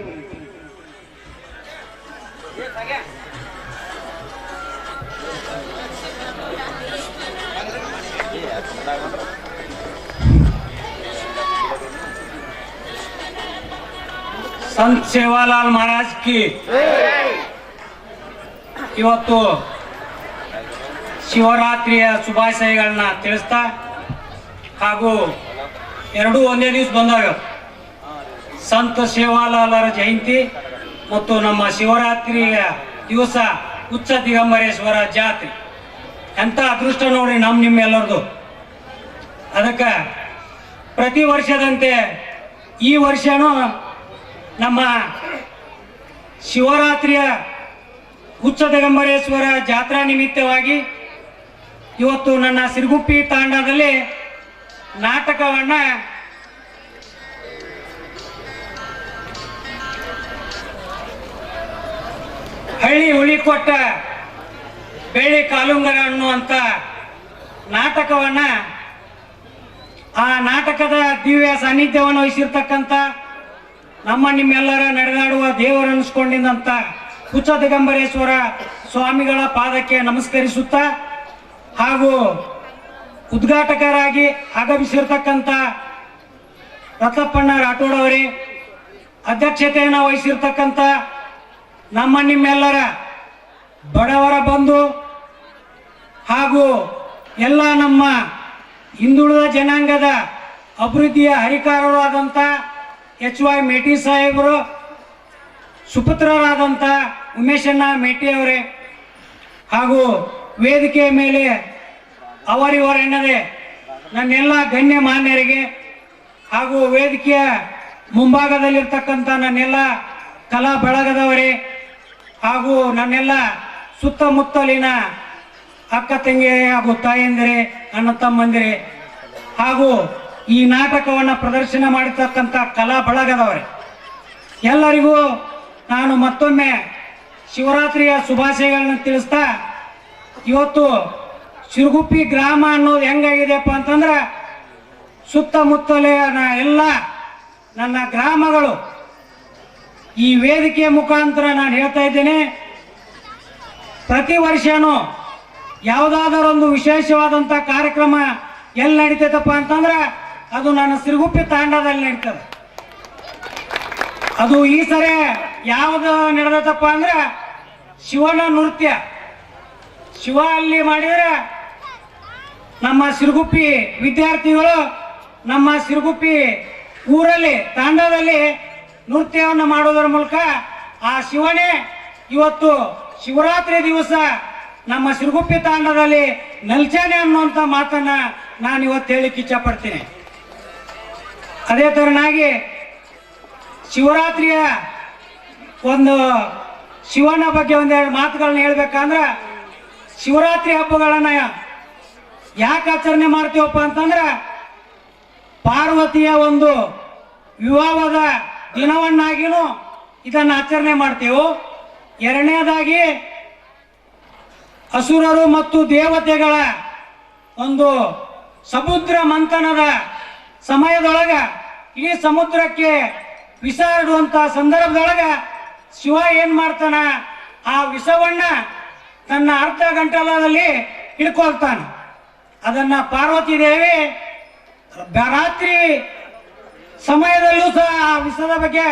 ಸಂತ ಸೇವಾಲಾಲ್ ಮಹಾರಾಜ್ ಕಿ. ಇವತ್ತು ಶಿವರಾತ್ರಿಯ ಶುಭಾಶಯಗಳನ್ನ ತಿಳಿಸ್ತಾ, ಹಾಗೂ ಎರಡೂ ಒಂದೇ ದಿವಸ ಬಂದಾಗ ಸಂತ ಸೇವಾಲಾಲರ ಜಯಂತಿ ಮತ್ತು ನಮ್ಮ ಶಿವರಾತ್ರಿಯ ದಿವಸ ಉಚ್ಚ ದಿಗಂಬರೇಶ್ವರ ಜಾತ್ರೆ. ಎಂಥ ಅದೃಷ್ಟ ನೋಡಿ ನಿಮ್ಮೆಲ್ಲರದು. ಅದಕ್ಕೆ ಪ್ರತಿ ವರ್ಷದಂತೆ ಈ ವರ್ಷನೂ ನಮ್ಮ ಶಿವರಾತ್ರಿಯ ಉಚ್ಚ ದಿಗಂಬರೇಶ್ವರ ಜಾತ್ರಾ ನಿಮಿತ್ತವಾಗಿ ಇವತ್ತು ನನ್ನ ಸಿರುಗುಪ್ಪಿ ತಾಂಡದಲ್ಲಿ ನಾಟಕವನ್ನ ಹಳ್ಳಿ ಹುಳಿಕೊಟ್ಟ ಬೆಳ್ಳಿ ಕಾಲುಂಗರ ಅನ್ನುವಂಥ ನಾಟಕವನ್ನ, ಆ ನಾಟಕದ ದಿವ್ಯ ಸಾನ್ನಿಧ್ಯವನ್ನು ವಹಿಸಿರ್ತಕ್ಕಂಥ ನಿಮ್ಮೆಲ್ಲರ ನಡೆದಾಡುವ ದೇವರನ್ನಿಸ್ಕೊಂಡಿದ್ದಂಥ ಉಚ್ಚ ದಿಗಂಬರೇಶ್ವರ ಸ್ವಾಮಿಗಳ ಪಾದಕ್ಕೆ ನಮಸ್ಕರಿಸುತ್ತಾ, ಹಾಗೂ ಉದ್ಘಾಟಕರಾಗಿ ಆಗಮಿಸಿರ್ತಕ್ಕಂಥ ರತ್ನಪ್ಪಣ್ಣ ರಾಠೋಡ್ ಅವರೇ, ಅಧ್ಯಕ್ಷತೆಯನ್ನು ವಹಿಸಿರ್ತಕ್ಕಂಥ ನಿಮ್ಮೆಲ್ಲರ ಬಡವರ ಬಂಧು ಹಾಗೂ ಎಲ್ಲ ನಮ್ಮ ಹಿಂದುಳಿದ ಜನಾಂಗದ ಅಭಿವೃದ್ಧಿಯ ಹರಿಕಾರರು ಆದಂಥ HY ಮೇಟಿ ಸಾಹೇಬರು, ಸುಪುತ್ರರಾದಂಥ ಉಮೇಶಣ್ಣ ಮೇಟಿ ಅವರೇ, ಹಾಗೂ ವೇದಿಕೆಯ ಮೇಲೆ ಅವರಿವರೆನ್ನದೆ ನನ್ನೆಲ್ಲ ಗಣ್ಯ ಮಾನ್ಯರಿಗೆ, ಹಾಗೂ ವೇದಿಕೆಯ ಮುಂಭಾಗದಲ್ಲಿರ್ತಕ್ಕಂಥ ನನ್ನೆಲ್ಲ ಕಲಾ ಬಳಗದವರೇ, ಹಾಗೂ ನನ್ನೆಲ್ಲ ಸುತ್ತಮುತ್ತಲಿನ ಅಕ್ಕ ತಂಗಿಯರೇ ಹಾಗೂ ತಾಯಂದಿರೇ, ಅಣ್ಣ ತಮ್ಮಂದಿರೇ, ಹಾಗೂ ಈ ನಾಟಕವನ್ನು ಪ್ರದರ್ಶನ ಮಾಡಿರ್ತಕ್ಕಂಥ ಕಲಾ ಬಳಗದವರೇ, ಎಲ್ಲರಿಗೂ ನಾನು ಮತ್ತೊಮ್ಮೆ ಶಿವರಾತ್ರಿಯ ಶುಭಾಶಯಗಳನ್ನ ತಿಳಿಸ್ತಾ, ಇವತ್ತು ಸಿರುಗುಪ್ಪಿ ಗ್ರಾಮ ಅನ್ನೋದು ಹೆಂಗಾಗಿದೆಯಪ್ಪ ಅಂತಂದ್ರೆ, ಸುತ್ತಮುತ್ತಲಿನ ಎಲ್ಲ ನನ್ನ ಗ್ರಾಮಗಳು ಈ ವೇದಿಕೆಯ ಮುಖಾಂತರ ನಾನು ಹೇಳ್ತಾ ಇದ್ದೇನೆ, ಪ್ರತಿ ವರ್ಷನೂ ಯಾವುದಾದರೊಂದು ವಿಶೇಷವಾದಂಥ ಕಾರ್ಯಕ್ರಮ ಎಲ್ಲಿ ನಡೀತೈತಪ್ಪ ಅಂತಂದ್ರೆ ಅದು ನನ್ನ ಸಿರುಗುಪ್ಪಿ ತಾಂಡದಲ್ಲಿ ನಡೀತದೆ. ಅದು ಈ ಸರಿ ಯಾವುದು ನಡೆದತ್ತಪ್ಪ ಅಂದ್ರೆ ಶಿವನ ನೃತ್ಯ. ಶಿವ ಅಲ್ಲಿ ಮಾಡಿದ್ರೆ ನಮ್ಮ ಸಿರುಗುಪ್ಪಿ ವಿದ್ಯಾರ್ಥಿಗಳು ನಮ್ಮ ಸಿರುಗುಪ್ಪಿ ಊರಲ್ಲಿ ತಾಂಡದಲ್ಲಿ ನೃತ್ಯವನ್ನು ಮಾಡೋದರ ಮೂಲಕ ಆ ಶಿವನೇ ಇವತ್ತು ಶಿವರಾತ್ರಿ ದಿವಸ ನಮ್ಮ ಸಿರುಗುಪ್ಪಿ ತಾಂಡದಲ್ಲಿ ನೆಲ್ಚಾನೆ ಅನ್ನುವಂಥ ಮಾತನ್ನ ನಾನು ಇವತ್ತು ಹೇಳಿಕ್ಕೆ ಇಚ್ಛಪಡ್ತೀನಿ. ಅದೇ ತರನಾಗಿ ಶಿವರಾತ್ರಿಯ ಒಂದು ಶಿವನ ಬಗ್ಗೆ ಒಂದೆರಡು ಮಾತುಗಳನ್ನ ಹೇಳ್ಬೇಕಂದ್ರೆ, ಶಿವರಾತ್ರಿ ಹಬ್ಬಗಳನ್ನ ಯಾಕೆ ಆಚರಣೆ ಮಾಡ್ತೀವಪ್ಪ ಅಂತಂದ್ರೆ, ಪಾರ್ವತಿಯ ಒಂದು ವಿವಾಹದ ದಿನವನ್ನಾಗಿನೂ ಇದನ್ನು ಆಚರಣೆ ಮಾಡ್ತೇವೆ. ಎರಡನೇದಾಗಿ ಅಸುರರು ಮತ್ತು ದೇವತೆಗಳ ಒಂದು ಸಮುದ್ರ ಮಂಥನದ ಸಮಯದೊಳಗ ಈ ಸಮುದ್ರಕ್ಕೆ ವಿಸಾಡುವಂತ ಸಂದರ್ಭದೊಳಗ ಶಿವ ಏನ್ ಮಾಡ್ತಾನ, ಆ ವಿಷವನ್ನ ತನ್ನ ಅರ್ಧ ಗಂಟಲದಲ್ಲಿ ಹಿಡ್ಕೊಳ್ತಾನ. ಅದನ್ನ ಪಾರ್ವತಿ ದೇವಿ ರಾತ್ರಿ ಸಮಯದಲ್ಲೂ ಸಹ ಆ ವಿಷದ ಬಗ್ಗೆ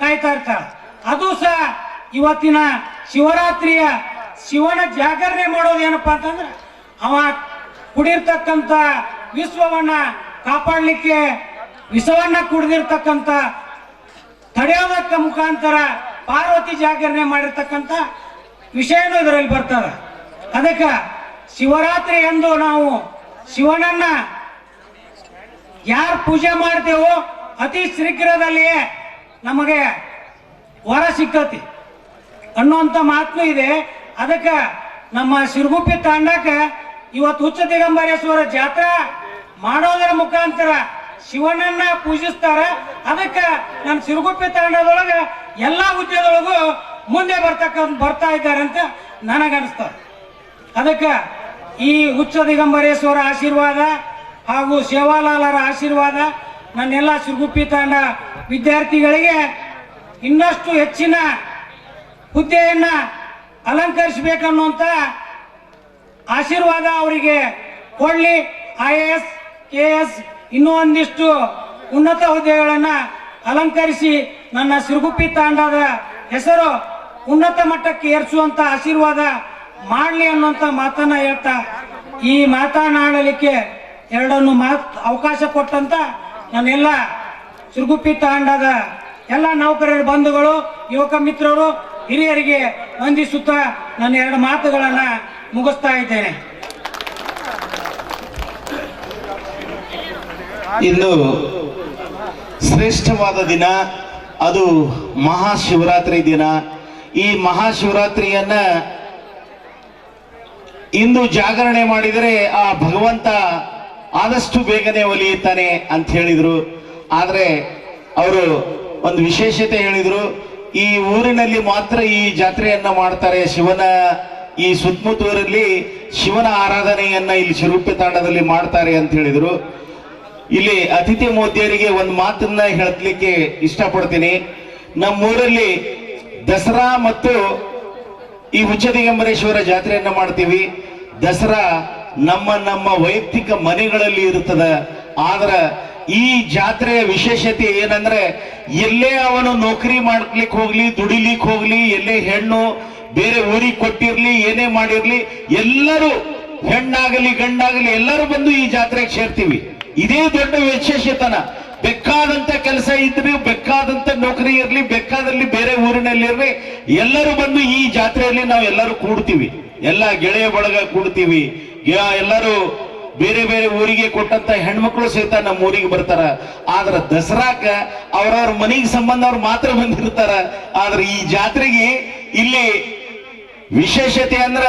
ಕಾಯ್ತಾ ಇರ್ತಾಳೆ. ಅದು ಸಹ ಇವತ್ತಿನ ಶಿವರಾತ್ರಿಯ ಶಿವನ ಜಾಗರಣೆ ಮಾಡೋದು ಏನಪ್ಪಾ ಅಂತಂದ್ರೆ, ಅವ ಕುಡಿರ್ತಕ್ಕಂಥ ವಿಶ್ವವನ್ನ ಕಾಪಾಡಲಿಕ್ಕೆ ವಿಷವನ್ನ ಕುಡಿದಿರ್ತಕ್ಕಂಥ ತಡೆಯೋದಕ್ಕೆ ಮುಖಾಂತರ ಪಾರ್ವತಿ ಜಾಗರಣೆ ಮಾಡಿರ್ತಕ್ಕಂಥ ವಿಷಯನೂ ಇದರಲ್ಲಿ ಬರ್ತದೆ. ಅದಕ್ಕೆ ಶಿವರಾತ್ರಿ ಎಂದು ನಾವು ಶಿವನನ್ನ ಯಾರು ಪೂಜೆ ಮಾಡ್ತೇವೋ ಅತಿ ಶೀಘ್ರದಲ್ಲಿಯೇ ನಮಗೆ ವರ ಸಿಕ್ಕತಿ ಅನ್ನುವಂಥ ಮಾತೂ ಇದೆ. ಅದಕ್ಕೆ ನಮ್ಮ ಸಿರುಗುಪ್ಪಿ ತಾಂಡಕ್ಕೆ ಇವತ್ತು ಹುಚ್ಚ ದಿಗಂಬರೇಶ್ವರ ಜಾತ್ರಾ ಮಾಡೋದರ ಮುಖಾಂತರ ಶಿವನನ್ನ ಪೂಜಿಸ್ತಾರೆ. ಅದಕ್ಕೆ ನನ್ನ ಸಿರುಗುಪ್ಪಿ ತಾಂಡದೊಳಗೆ ಎಲ್ಲ ಹುದ್ದೆದೊಳಗೂ ಮುಂದೆ ಬರ್ತಾ ಇದ್ದಾರೆ ಅಂತ ನನಗನ್ನಿಸ್ತದೆ. ಅದಕ್ಕೆ ಈ ಹುಚ್ಚ ದಿಗಂಬರೇಶ್ವರ ಆಶೀರ್ವಾದ ಹಾಗೂ ಸೇವಾಲಾಲರ ಆಶೀರ್ವಾದ ನನ್ನೆಲ್ಲ ಸಿರುಗುಪ್ಪಿ ತಾಂಡ ವಿದ್ಯಾರ್ಥಿಗಳಿಗೆ ಇನ್ನಷ್ಟು ಹೆಚ್ಚಿನ ಹುದ್ದೆಯನ್ನ ಅಲಂಕರಿಸಬೇಕನ್ನುವಂಥ ಆಶೀರ್ವಾದ ಅವರಿಗೆ ಕೊಡ್ಲಿ. IAS KS ಇನ್ನೂ ಒಂದಿಷ್ಟು ಉನ್ನತ ಹುದ್ದೆಗಳನ್ನು ಅಲಂಕರಿಸಿ ನನ್ನ ಸಿರುಗುಪ್ಪಿ ತಾಂಡದ ಹೆಸರು ಉನ್ನತ ಮಟ್ಟಕ್ಕೆ ಏರಿಸುವಂತ ಆಶೀರ್ವಾದ ಮಾಡಲಿ ಅನ್ನುವಂಥ ಮಾತನ್ನ ಹೇಳ್ತಾ ಈ ಮಾತನಾಡಲಿಕ್ಕೆ ಎರಡನ್ನು ಅವಕಾಶ ಕೊಟ್ಟಂತ ನನ್ನೆಲ್ಲ ಸಿರುಗುಪ್ಪಿ ತಾಂಡದ ಎಲ್ಲ ನೌಕರರ ಬಂಧುಗಳು, ಯುವಕ ಮಿತ್ರರು, ಹಿರಿಯರಿಗೆ ವಂದಿಸುತ್ತಾ ನನ್ನ ಎರಡು ಮಾತುಗಳನ್ನು ಮುಗಿಸ್ತಾ ಇದ್ದೇನೆ. ಇಂದು ಶ್ರೇಷ್ಠವಾದ ದಿನ, ಅದು ಮಹಾಶಿವರಾತ್ರಿ ದಿನ. ಈ ಮಹಾಶಿವರಾತ್ರಿಯನ್ನ ಇಂದು ಜಾಗರಣೆ ಮಾಡಿದರೆ ಆ ಭಗವಂತ ಆದಷ್ಟು ಬೇಗನೆ ಒಲಿಯುತ್ತಾನೆ ಅಂತ ಹೇಳಿದ್ರು. ಆದರೆ ಅವರು ಒಂದು ವಿಶೇಷತೆ ಹೇಳಿದ್ರು, ಈ ಊರಿನಲ್ಲಿ ಮಾತ್ರ ಈ ಜಾತ್ರೆಯನ್ನ ಮಾಡ್ತಾರೆ, ಶಿವನ ಈ ಸುತ್ತಮುತ್ತೂರಲ್ಲಿ ಶಿವನ ಆರಾಧನೆಯನ್ನ ಇಲ್ಲಿ ಸಿರುಗುಪ್ಪಿ ತಾಂಡದಲ್ಲಿ ಮಾಡ್ತಾರೆ ಅಂತ ಹೇಳಿದ್ರು. ಇಲ್ಲಿ ಅತಿಥಿ ಮೋದಿಯರಿಗೆ ಒಂದು ಮಾತನ್ನ ಹೇಳಲಿಕ್ಕೆ ಇಷ್ಟಪಡ್ತೀನಿ. ನಮ್ಮೂರಲ್ಲಿ ದಸರಾ ಮತ್ತು ಈ ಹುಚ್ಚ ದಿಗಂಬರೇಶ್ವರ ಜಾತ್ರೆಯನ್ನ ಮಾಡ್ತೀವಿ. ದಸರಾ ನಮ್ಮ ವೈಯಕ್ತಿಕ ಮನೆಗಳಲ್ಲಿ ಇರುತ್ತದೆ. ಆದ್ರೆ ಈ ಜಾತ್ರೆಯ ವಿಶೇಷತೆ ಏನಂದ್ರೆ, ಎಲ್ಲೇ ಅವನು ನೌಕರಿ ಮಾಡ್ಲಿಕ್ಕೆ ಹೋಗ್ಲಿ, ದುಡಿಲಿಕ್ಕೆ ಹೋಗ್ಲಿ, ಎಲ್ಲೇ ಹೆಣ್ಣು ಬೇರೆ ಊರಿಗೆ ಕೊಟ್ಟಿರ್ಲಿ, ಏನೇ ಮಾಡಿರ್ಲಿ, ಎಲ್ಲರೂ ಹೆಣ್ಣಾಗಲಿ ಗಂಡಾಗಲಿ ಎಲ್ಲರೂ ಬಂದು ಈ ಜಾತ್ರೆಗೆ ಸೇರ್ತೀವಿ. ಇದೇ ದೊಡ್ಡ ವಿಶೇಷತನ. ಬೇಕಾದಂತ ಕೆಲಸ ಇದ್ರಿ, ಬೇಕಾದಂತ ನೌಕರಿ ಇರ್ಲಿ, ಬೇಕಾದಲ್ಲಿ ಬೇರೆ ಊರಿನಲ್ಲಿ ಇರ್ಲಿ, ಎಲ್ಲರೂ ಬಂದು ಈ ಜಾತ್ರೆಯಲ್ಲಿ ನಾವು ಎಲ್ಲರೂ ಕೂಡ್ತೀವಿ. ಎಲ್ಲ ಗೆಳೆಯ ಬಳಗ ಕೂಡ್ತೀವಿ. ಎಲ್ಲರೂ ಬೇರೆ ಬೇರೆ ಊರಿಗೆ ಕೊಟ್ಟಂತ ಹೆಣ್ಮಕ್ಳು ಸಹಿತ ನಮ್ಮ ಊರಿಗೆ ಬರ್ತಾರ. ಆದ್ರ ದಸರಾಕ ಅವ್ರವ್ರ ಮನೆಗೆ ಸಂಬಂಧ ಅವ್ರು ಮಾತ್ರ ಬಂದಿರ್ತಾರ. ಆದ್ರೆ ಈ ಜಾತ್ರೆಗೆ ಇಲ್ಲಿ ವಿಶೇಷತೆ ಅಂದ್ರ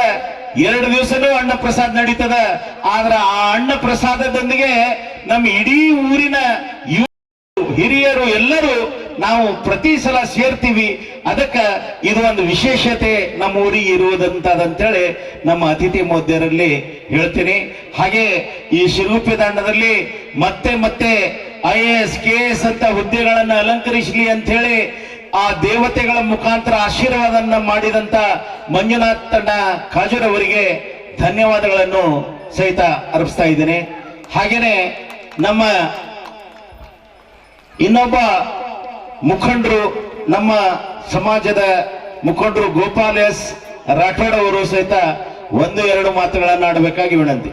2 ದಿವಸನೂ ಅನ್ನ ಪ್ರಸಾದ ನಡೀತದ. ಆದ್ರ ಆ ಅನ್ನ ಪ್ರಸಾದದೊಂದಿಗೆ ನಮ್ಮ ಇಡೀ ಊರಿನ ಹಿರಿಯರು ಎಲ್ಲರೂ ನಾವು ಪ್ರತಿ ಸಲ ಸೇರ್ತೀವಿ. ಅದಕ್ಕ ಇದು ಒಂದು ವಿಶೇಷತೆ ನಮ್ಮ ಊರಿಗೆ ಇರುವುದಂತಂತೇಳಿ ನಮ್ಮ ಅತಿಥಿ ಮೋದ್ಯರಲ್ಲಿ ಹೇಳ್ತೀನಿ. ಹಾಗೆ ಈ ಸಿರುಗುಪ್ಪಿ ತಾಂಡದಲ್ಲಿ ಮತ್ತೆ IAS KS ಅಂತ ಹುದ್ದೆಗಳನ್ನು ಅಲಂಕರಿಸಲಿ ಅಂತ ಹೇಳಿ ಆ ದೇವತೆಗಳ ಮುಖಾಂತರ ಆಶೀರ್ವಾದನ್ನ ಮಾಡಿದಂತ ಮಂಜುನಾಥಣ್ಣ ಕಾಜೂರ್ ಅವರಿಗೆ ಧನ್ಯವಾದಗಳನ್ನು ಸಹಿತ ಅರ್ಪಿಸ್ತಾ ಇದ್ದೇನೆ. ಹಾಗೇನೆ ನಮ್ಮ ಇನ್ನೊಬ್ಬ ಮುಖಂಡರು, ನಮ್ಮ ಸಮಾಜದ ಮುಖಂಡರು ಗೋಪಾಲ್ S ರಾಠೋಡ್ ಅವರು ಸಹಿತ 1-2 ಮಾತುಗಳನ್ನು ಆಡಬೇಕಾಗಿ ವಿನಂತಿ.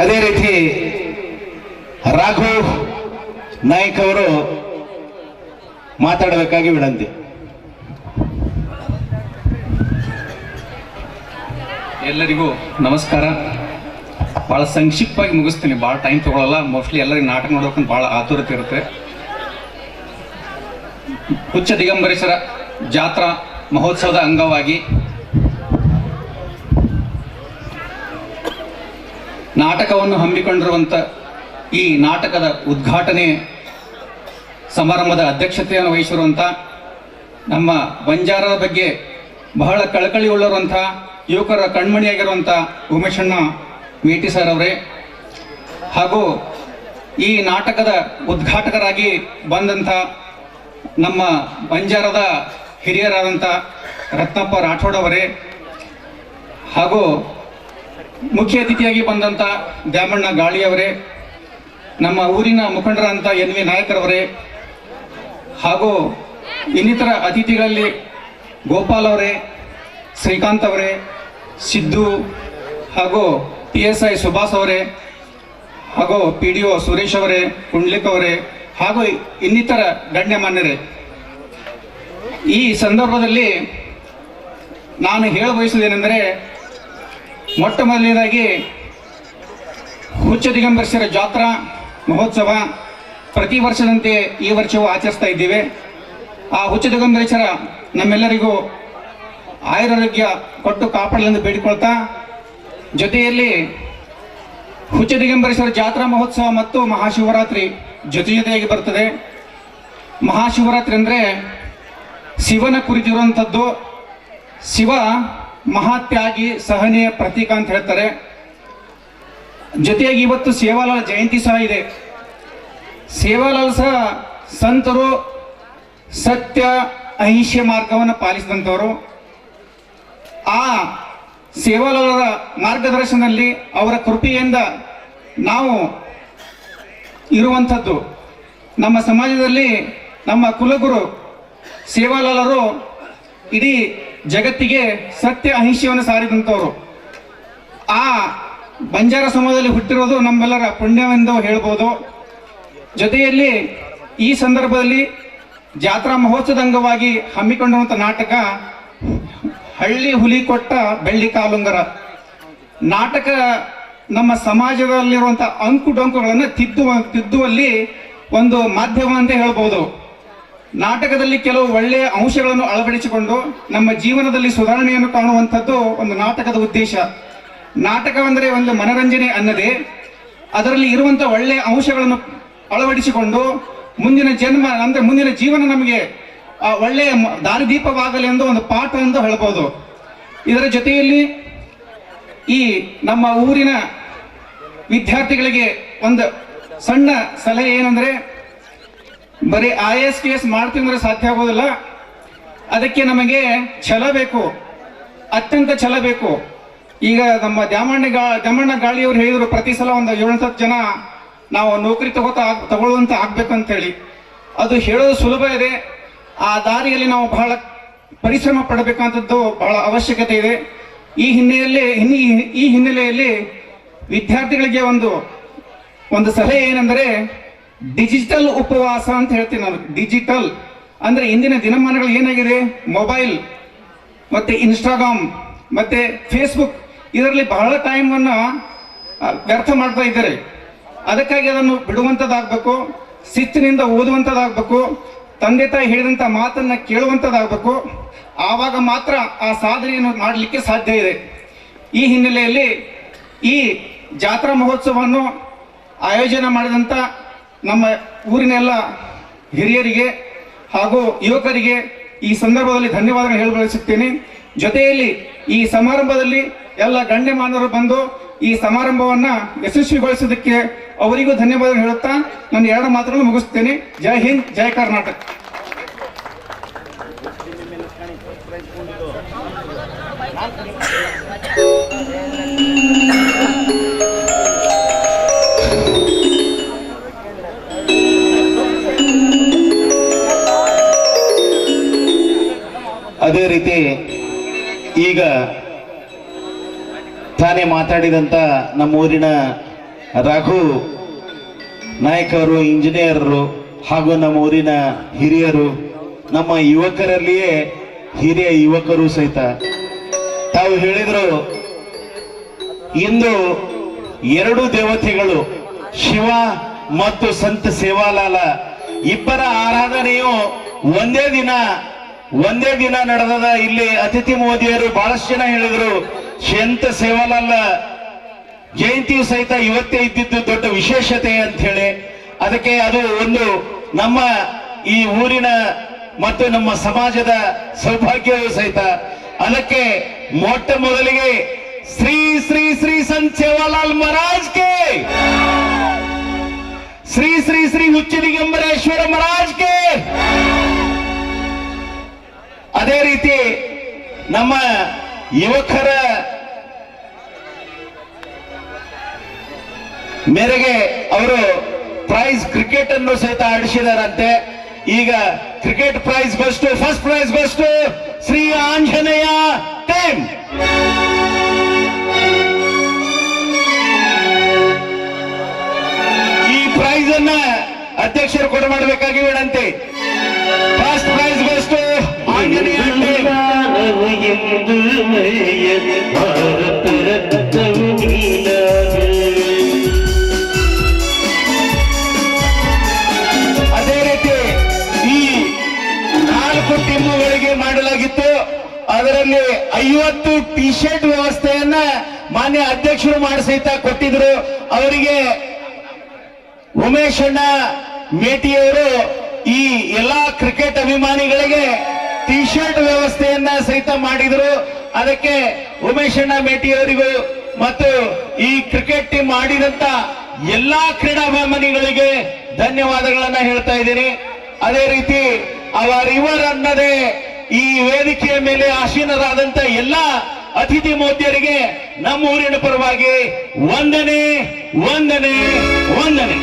ಅದೇ ರೀತಿ ರಾಘವ್ ನಾಯ್ಕ್ ಅವರು ಮಾತಾಡಬೇಕಾಗಿ ವಿನಂತಿ. ಎಲ್ಲರಿಗೂ ನಮಸ್ಕಾರ. ಭಾಳ ಸಂಕ್ಷಿಪ್ತವಾಗಿ ಮುಗಿಸ್ತೀನಿ, ಭಾಳ ಟೈಮ್ ತಗೊಳ್ಳಲ್ಲ. ಮೋಸ್ಟ್ಲಿ ಎಲ್ಲರಿಗೂ ನಾಟಕ ನೋಡೋಕಂತ ಭಾಳ ಆತುರತೆ ಇರುತ್ತೆ. ಹುಚ್ಚ ದಿಗಂಬರೇಶ್ವರ ಜಾತ್ರಾ ಮಹೋತ್ಸವದ ಅಂಗವಾಗಿ ನಾಟಕವನ್ನು ಹಮ್ಮಿಕೊಂಡಿರುವಂಥ ಈ ನಾಟಕದ ಉದ್ಘಾಟನೆ ಸಮಾರಂಭದ ಅಧ್ಯಕ್ಷತೆಯನ್ನು ವಹಿಸಿರುವಂಥ ನಮ್ಮ ಬಂಜಾರರ ಬಗ್ಗೆ ಬಹಳ ಕಳಕಳಿ ಉಳ್ಳರುವಂಥ ಯುವಕರ ಕಣ್ಮಣಿಯಾಗಿರುವಂಥ ಉಮೇಶಣ್ಣ ಮೇಟಿ ಸರ್ ಅವರೇ, ಹಾಗೂ ಈ ನಾಟಕದ ಉದ್ಘಾಟಕರಾಗಿ ಬಂದಂಥ ನಮ್ಮ ಬಂಜಾರದ ಹಿರಿಯರಾದಂಥ ರತ್ನಪ್ಪ ರಾಠೋಡ್ ಅವರೇ, ಹಾಗೂ ಮುಖ್ಯ ಅತಿಥಿಯಾಗಿ ಬಂದಂಥ ದ್ಯಾಮಣ್ಣ ಗಾಳಿಯವರೇ, ನಮ್ಮ ಊರಿನ ಮುಖಂಡರಂಥ NV ನಾಯಕರವರೇ, ಹಾಗೂ ಇನ್ನಿತರ ಅತಿಥಿಗಳಲ್ಲಿ ಗೋಪಾಲ್ ಅವರೇ, ಶ್ರೀಕಾಂತ್ ಅವರೇ, ಸಿದ್ದು ಹಾಗೂ PSI ಸುಭಾಸ್ ಅವರೇ ಹಾಗೂ PDO ಸುರೇಶ್ ಅವರೇ, ಕುಂಡ್ಲಿಕ್ ಅವರೇ ಹಾಗೂ ಇನ್ನಿತರ ಗಣ್ಯಮಾನ್ಯರೇ, ಈ ಸಂದರ್ಭದಲ್ಲಿ ನಾನು ಹೇಳ ಬಯಸುವುದೇನೆಂದರೆ, ಮೊಟ್ಟ ಮೊದಲನೇದಾಗಿ ಹುಚ್ಚ ದಿಗಂಬರೇಶ್ವರ ಜಾತ್ರಾ ಮಹೋತ್ಸವ ಪ್ರತಿ ವರ್ಷದಂತೆ ಈ ವರ್ಷವೂ ಆಚರಿಸ್ತಾ ಇದ್ದೇವೆ. ಆ ಹುಚ್ಚ ದಿಗಂಬರೇಶ್ವರ ನಮ್ಮೆಲ್ಲರಿಗೂ ಆಯುರಾರೋಗ್ಯ ಕೊಟ್ಟು ಕಾಪಾಡಲೆಂದು ಬೇಡಿಕೊಳ್ತಾ, ಜೊತೆಯಲ್ಲಿ ಹುಚ್ಚ ದಿಗಂಬರೇಶ್ವರ ಜಾತ್ರಾ ಮಹೋತ್ಸವ ಮತ್ತು ಮಹಾಶಿವರಾತ್ರಿ ಜೊತೆಯಾಗಿ ಬರ್ತದೆ. ಮಹಾಶಿವರಾತ್ರಿ ಅಂದರೆ ಶಿವನ ಕುರಿತಿರುವಂಥದ್ದು. ಶಿವ ಮಹಾತ್ಯಾಗಿ ಸಹನೆಯ ಪ್ರತೀಕ ಅಂತ ಹೇಳ್ತಾರೆ. ಜೊತೆಯಾಗಿ ಇವತ್ತು ಸೇವಾಲಾಲ್ ಜಯಂತಿ ಸಹ ಇದೆ. ಸೇವಾಲಾಲ್ ಸಹ ಸಂತರು ಸತ್ಯ ಅಹಿಂಸೆ ಮಾರ್ಗವನ್ನು ಪಾಲಿಸಿದಂಥವರು. ಆ ಸೇವಾಲಾಲರ ಮಾರ್ಗದರ್ಶನದಲ್ಲಿ ಅವರ ಕೃಪೆಯಿಂದ ನಾವು ಇರುವಂಥದ್ದು. ನಮ್ಮ ಸಮಾಜದಲ್ಲಿ ನಮ್ಮ ಕುಲಗುರು ಸೇವಾಲಾಲರು ಇಡೀ ಜಗತ್ತಿಗೆ ಸತ್ಯ ಅಹಿಂಸೆಯನ್ನು ಸಾರಿದಂಥವರು. ಆ ಬಂಜಾರ ಸಮಾಜದಲ್ಲಿ ಹುಟ್ಟಿರೋದು ನಮ್ಮೆಲ್ಲರ ಪುಣ್ಯವೆಂದು ಹೇಳ್ಬೋದು. ಜೊತೆಯಲ್ಲಿ ಈ ಸಂದರ್ಭದಲ್ಲಿ ಜಾತ್ರಾ ಮಹೋತ್ಸವದ ಅಂಗವಾಗಿ ಹಮ್ಮಿಕೊಂಡಿರುವಂಥ ನಾಟಕ ಹಳ್ಳಿ ಹುಲಿ ಕೊಟ್ಟ ಬೆಳ್ಳಿ ಕಾಲುಂಗರ ನಾಟಕ ನಮ್ಮ ಸಮಾಜದಲ್ಲಿರುವಂಥ ಅಂಕು ಡೊಂಕುಗಳನ್ನು ತಿದ್ದುವಲ್ಲಿ ಒಂದು ಮಾಧ್ಯಮ ಅಂತ ಹೇಳ್ಬೋದು. ನಾಟಕದಲ್ಲಿ ಕೆಲವು ಒಳ್ಳೆಯ ಅಂಶಗಳನ್ನು ಅಳವಡಿಸಿಕೊಂಡು ನಮ್ಮ ಜೀವನದಲ್ಲಿ ಸುಧಾರಣೆಯನ್ನು ಕಾಣುವಂಥದ್ದು ಒಂದು ನಾಟಕದ ಉದ್ದೇಶ. ನಾಟಕವೆಂದರೆ ಒಂದು ಮನರಂಜನೆ ಅನ್ನದೇ ಅದರಲ್ಲಿ ಇರುವಂಥ ಒಳ್ಳೆಯ ಅಂಶಗಳನ್ನು ಅಳವಡಿಸಿಕೊಂಡು ಮುಂದಿನ ಜನ್ಮ ಅಂದರೆ ಮುಂದಿನ ಜೀವನ ನಮಗೆ ಒಳ್ಳೆಯ ದಾರಿದೀಪವಾಗಲಿ ಎಂದು ಒಂದು ಪಾಠ ಎಂದು ಹೇಳ್ಬೋದು. ಇದರ ಜೊತೆಯಲ್ಲಿ ಈ ನಮ್ಮ ಊರಿನ ವಿದ್ಯಾರ್ಥಿಗಳಿಗೆ ಒಂದು ಸಣ್ಣ ಸಲಹೆ ಏನಂದರೆ, ಬರೀ IAS KS ಮಾಡ್ತೀವಿ ಅಂದರೆ ಸಾಧ್ಯ ಆಗೋದಿಲ್ಲ. ಅದಕ್ಕೆ ನಮಗೆ ಛಲ ಬೇಕು, ಅತ್ಯಂತ ಛಲ ಬೇಕು. ಈಗ ನಮ್ಮ ದ್ಯಾಮಣ್ಣ ಗಾಳಿಯವರು ಹೇಳಿದರು, ಪ್ರತಿ ಸಲ ಒಂದು 7-10 ಜನ ನಾವು ನೌಕರಿ ತಗೊಳ್ಳುವಂತ ಆಗ್ಬೇಕಂತ ಹೇಳಿ. ಅದು ಹೇಳೋದು ಸುಲಭ ಇದೆ, ಆ ದಾರಿಯಲ್ಲಿ ನಾವು ಬಹಳ ಪರಿಶ್ರಮ ಪಡಬೇಕಂತದ್ದು ಬಹಳ ಅವಶ್ಯಕತೆ ಇದೆ. ಈ ಹಿನ್ನೆಲೆಯಲ್ಲಿ ವಿದ್ಯಾರ್ಥಿಗಳಿಗೆ ಒಂದು ಸಲಹೆ ಏನೆಂದರೆ, ಡಿಜಿಟಲ್ ಉಪವಾಸ ಅಂತ ಹೇಳ್ತೀನಿ ನಾನು. ಡಿಜಿಟಲ್ ಅಂದ್ರೆ ಇಂದಿನ ದಿನಮಾನಗಳು ಏನಾಗಿದೆ, ಮೊಬೈಲ್ ಮತ್ತೆ ಇನ್ಸ್ಟಾಗ್ರಾಮ್ ಮತ್ತೆ ಫೇಸ್ಬುಕ್ ಇದರಲ್ಲಿ ಬಹಳ ಟೈಮನ್ನು ವ್ಯರ್ಥ ಮಾಡ್ತಾ ಇದ್ದಾರೆ. ಅದಕ್ಕಾಗಿ ಅದನ್ನು ಬಿಡುವಂಥದ್ದಾಗಬೇಕು, ಶಿಸ್ತಿನಿಂದ ಓದುವಂಥದ್ದಾಗಬೇಕು, ತಂದೆ ತಾಯಿ ಹೇಳಿದಂಥ ಮಾತನ್ನು ಕೇಳುವಂಥದ್ದಾಗಬೇಕು. ಆವಾಗ ಮಾತ್ರ ಆ ಸಾಧನೆಯನ್ನು ಮಾಡಲಿಕ್ಕೆ ಸಾಧ್ಯ ಇದೆ. ಈ ಹಿನ್ನೆಲೆಯಲ್ಲಿ ಈ ಜಾತ್ರಾ ಮಹೋತ್ಸವವನ್ನು ಆಯೋಜನೆ ಮಾಡಿದಂಥ ನಮ್ಮ ಊರಿನ ಎಲ್ಲ ಹಿರಿಯರಿಗೆ ಹಾಗೂ ಯುವಕರಿಗೆ ಈ ಸಂದರ್ಭದಲ್ಲಿ ಧನ್ಯವಾದಗಳು ಹೇಳಿ ಬಯಸುತ್ತೇನೆ. ಜೊತೆಯಲ್ಲಿ ಈ ಸಮಾರಂಭದಲ್ಲಿ ಎಲ್ಲ ಗಣ್ಯಮಾನ್ಯರು ಬಂದು ಈ ಸಮಾರಂಭವನ್ನು ಯಶಸ್ವಿಗೊಳಿಸೋದಕ್ಕೆ ಅವರಿಗೂ ಧನ್ಯವಾದ ಹೇಳುತ್ತಾ ನಾನು 2 ಮಾತುಗಳನ್ನು ಮುಗಿಸ್ತೇನೆ. ಜೈ ಹಿಂದ್, ಜೈ ಕರ್ನಾಟಕ. ಅದೇ ರೀತಿ ಈಗ ತಾನೇ ಮಾತಾಡಿದಂಥ ನಮ್ಮೂರಿನ ರಘು ನಾಯಕ್ ಅವರು, ಇಂಜಿನಿಯರ್ರು ಹಾಗೂ ನಮ್ಮ ಊರಿನ ಹಿರಿಯರು, ನಮ್ಮ ಯುವಕರಲ್ಲಿಯೇ ಹಿರಿಯ ಯುವಕರು ಸಹಿತ ತಾವು ಹೇಳಿದ್ರು, ಇಂದು 2 ದೇವತೆಗಳು ಶಿವ ಮತ್ತು ಸಂತ ಸೇವಾಲಾಲ ಇಬ್ಬರ ಆರಾಧನೆಯು ಒಂದೇ ದಿನ ನಡೆದದ. ಇಲ್ಲಿ ಅತಿಥಿ ಮೋದಿಯರು ಬಹಳಷ್ಟು ಜನ ಹೇಳಿದ್ರು, ಸಂತ ಸೇವಾಲಾಲ ಜಯಂತಿಯು ಸಹಿತ ಇವತ್ತೇ ಇದ್ದಿದ್ದು ದೊಡ್ಡ ವಿಶೇಷತೆ ಅಂತ ಹೇಳಿ. ಅದಕ್ಕೆ ಅದು ಒಂದು ನಮ್ಮ ಈ ಊರಿನ ಮತ್ತು ನಮ್ಮ ಸಮಾಜದ ಸೌಭಾಗ್ಯವೂ ಸಹಿತ. ಅದಕ್ಕೆ ಮೊಟ್ಟ ಮೊದಲಿಗೆ ಶ್ರೀ ಶ್ರೀ ಶ್ರೀ ಸಂತ ಸೇವಾಲಾಲ್ ಮಹಾರಾಜ್ ಕೆ, ಶ್ರೀ ಶ್ರೀ ಶ್ರೀ ಹುಚ್ಚ ದಿಗಂಬರೇಶ್ವರ ಮಹಾರಾಜ್ ಕೆ. ಅದೇ ರೀತಿ ನಮ್ಮ ಯುವಕರ ಮೇರೆಗೆ ಅವರು ಪ್ರೈಸ್ ಕ್ರಿಕೆಟ್ ಅನ್ನು ಸಹಿತ ಆಡಿಸಿದಾರಂತೆ. ಈಗ cricket prize first prize goes to Shri Anjaneya team. Prize ಅನ್ನ ಅಧ್ಯಕ್ಷರು ಕೊಡಮಾಡಬೇಕಾಗಿ ವಿನಂತಿ. First prize goes to Anjaneya team. ನಾವು ಎಂದು ಮರೆಯ ಭಾರತ ರತ್ನವು ನೀನಾದೆ. ಅದೇ ರೀತಿ ಈ 4 ಟೀಮುಗಳಿಗೆ ಮಾಡಲಾಗಿತ್ತು. ಅದರಲ್ಲಿ 50 ಟಿ ಶರ್ಟ್ ವ್ಯವಸ್ಥೆಯನ್ನ ಮಾನ್ಯ ಅಧ್ಯಕ್ಷರು ಮಾಡಿ ಸಹಿತ ಕೊಟ್ಟಿದ್ರು. ಅವರಿಗೆ ಉಮೇಶ್ ಅಣ್ಣ ಮೇಟಿಯವರು ಈ ಎಲ್ಲಾ ಕ್ರಿಕೆಟ್ ಅಭಿಮಾನಿಗಳಿಗೆ ಟಿ ಶರ್ಟ್ ವ್ಯವಸ್ಥೆಯನ್ನ ಸಹಿತ ಮಾಡಿದ್ರು. ಅದಕ್ಕೆ ಉಮೇಶ್ ಅಣ್ಣ ಮೇಟಿಯವರಿಗೂ ಮತ್ತು ಈ ಕ್ರಿಕೆಟ್ ಟೀಮ್ ಆಡಿದಂತ ಎಲ್ಲಾ ಕ್ರೀಡಾಭಿಮಾನಿಗಳಿಗೆ ಧನ್ಯವಾದಗಳನ್ನ ಹೇಳ್ತಾ ಇದ್ದೀನಿ. ಅದೇ ರೀತಿ ಇವರನ್ನದೇ ಈ ವೇದಿಕೆಯ ಮೇಲೆ ಆಸೀನರಾದಂತ ಎಲ್ಲಾ ಅತಿಥಿ ಮೋದ್ಯರಿಗೆ ನಮ್ಮ ಊರಿನ ಪರವಾಗಿ ವಂದನೆ ವಂದನೆ ವಂದನೆ.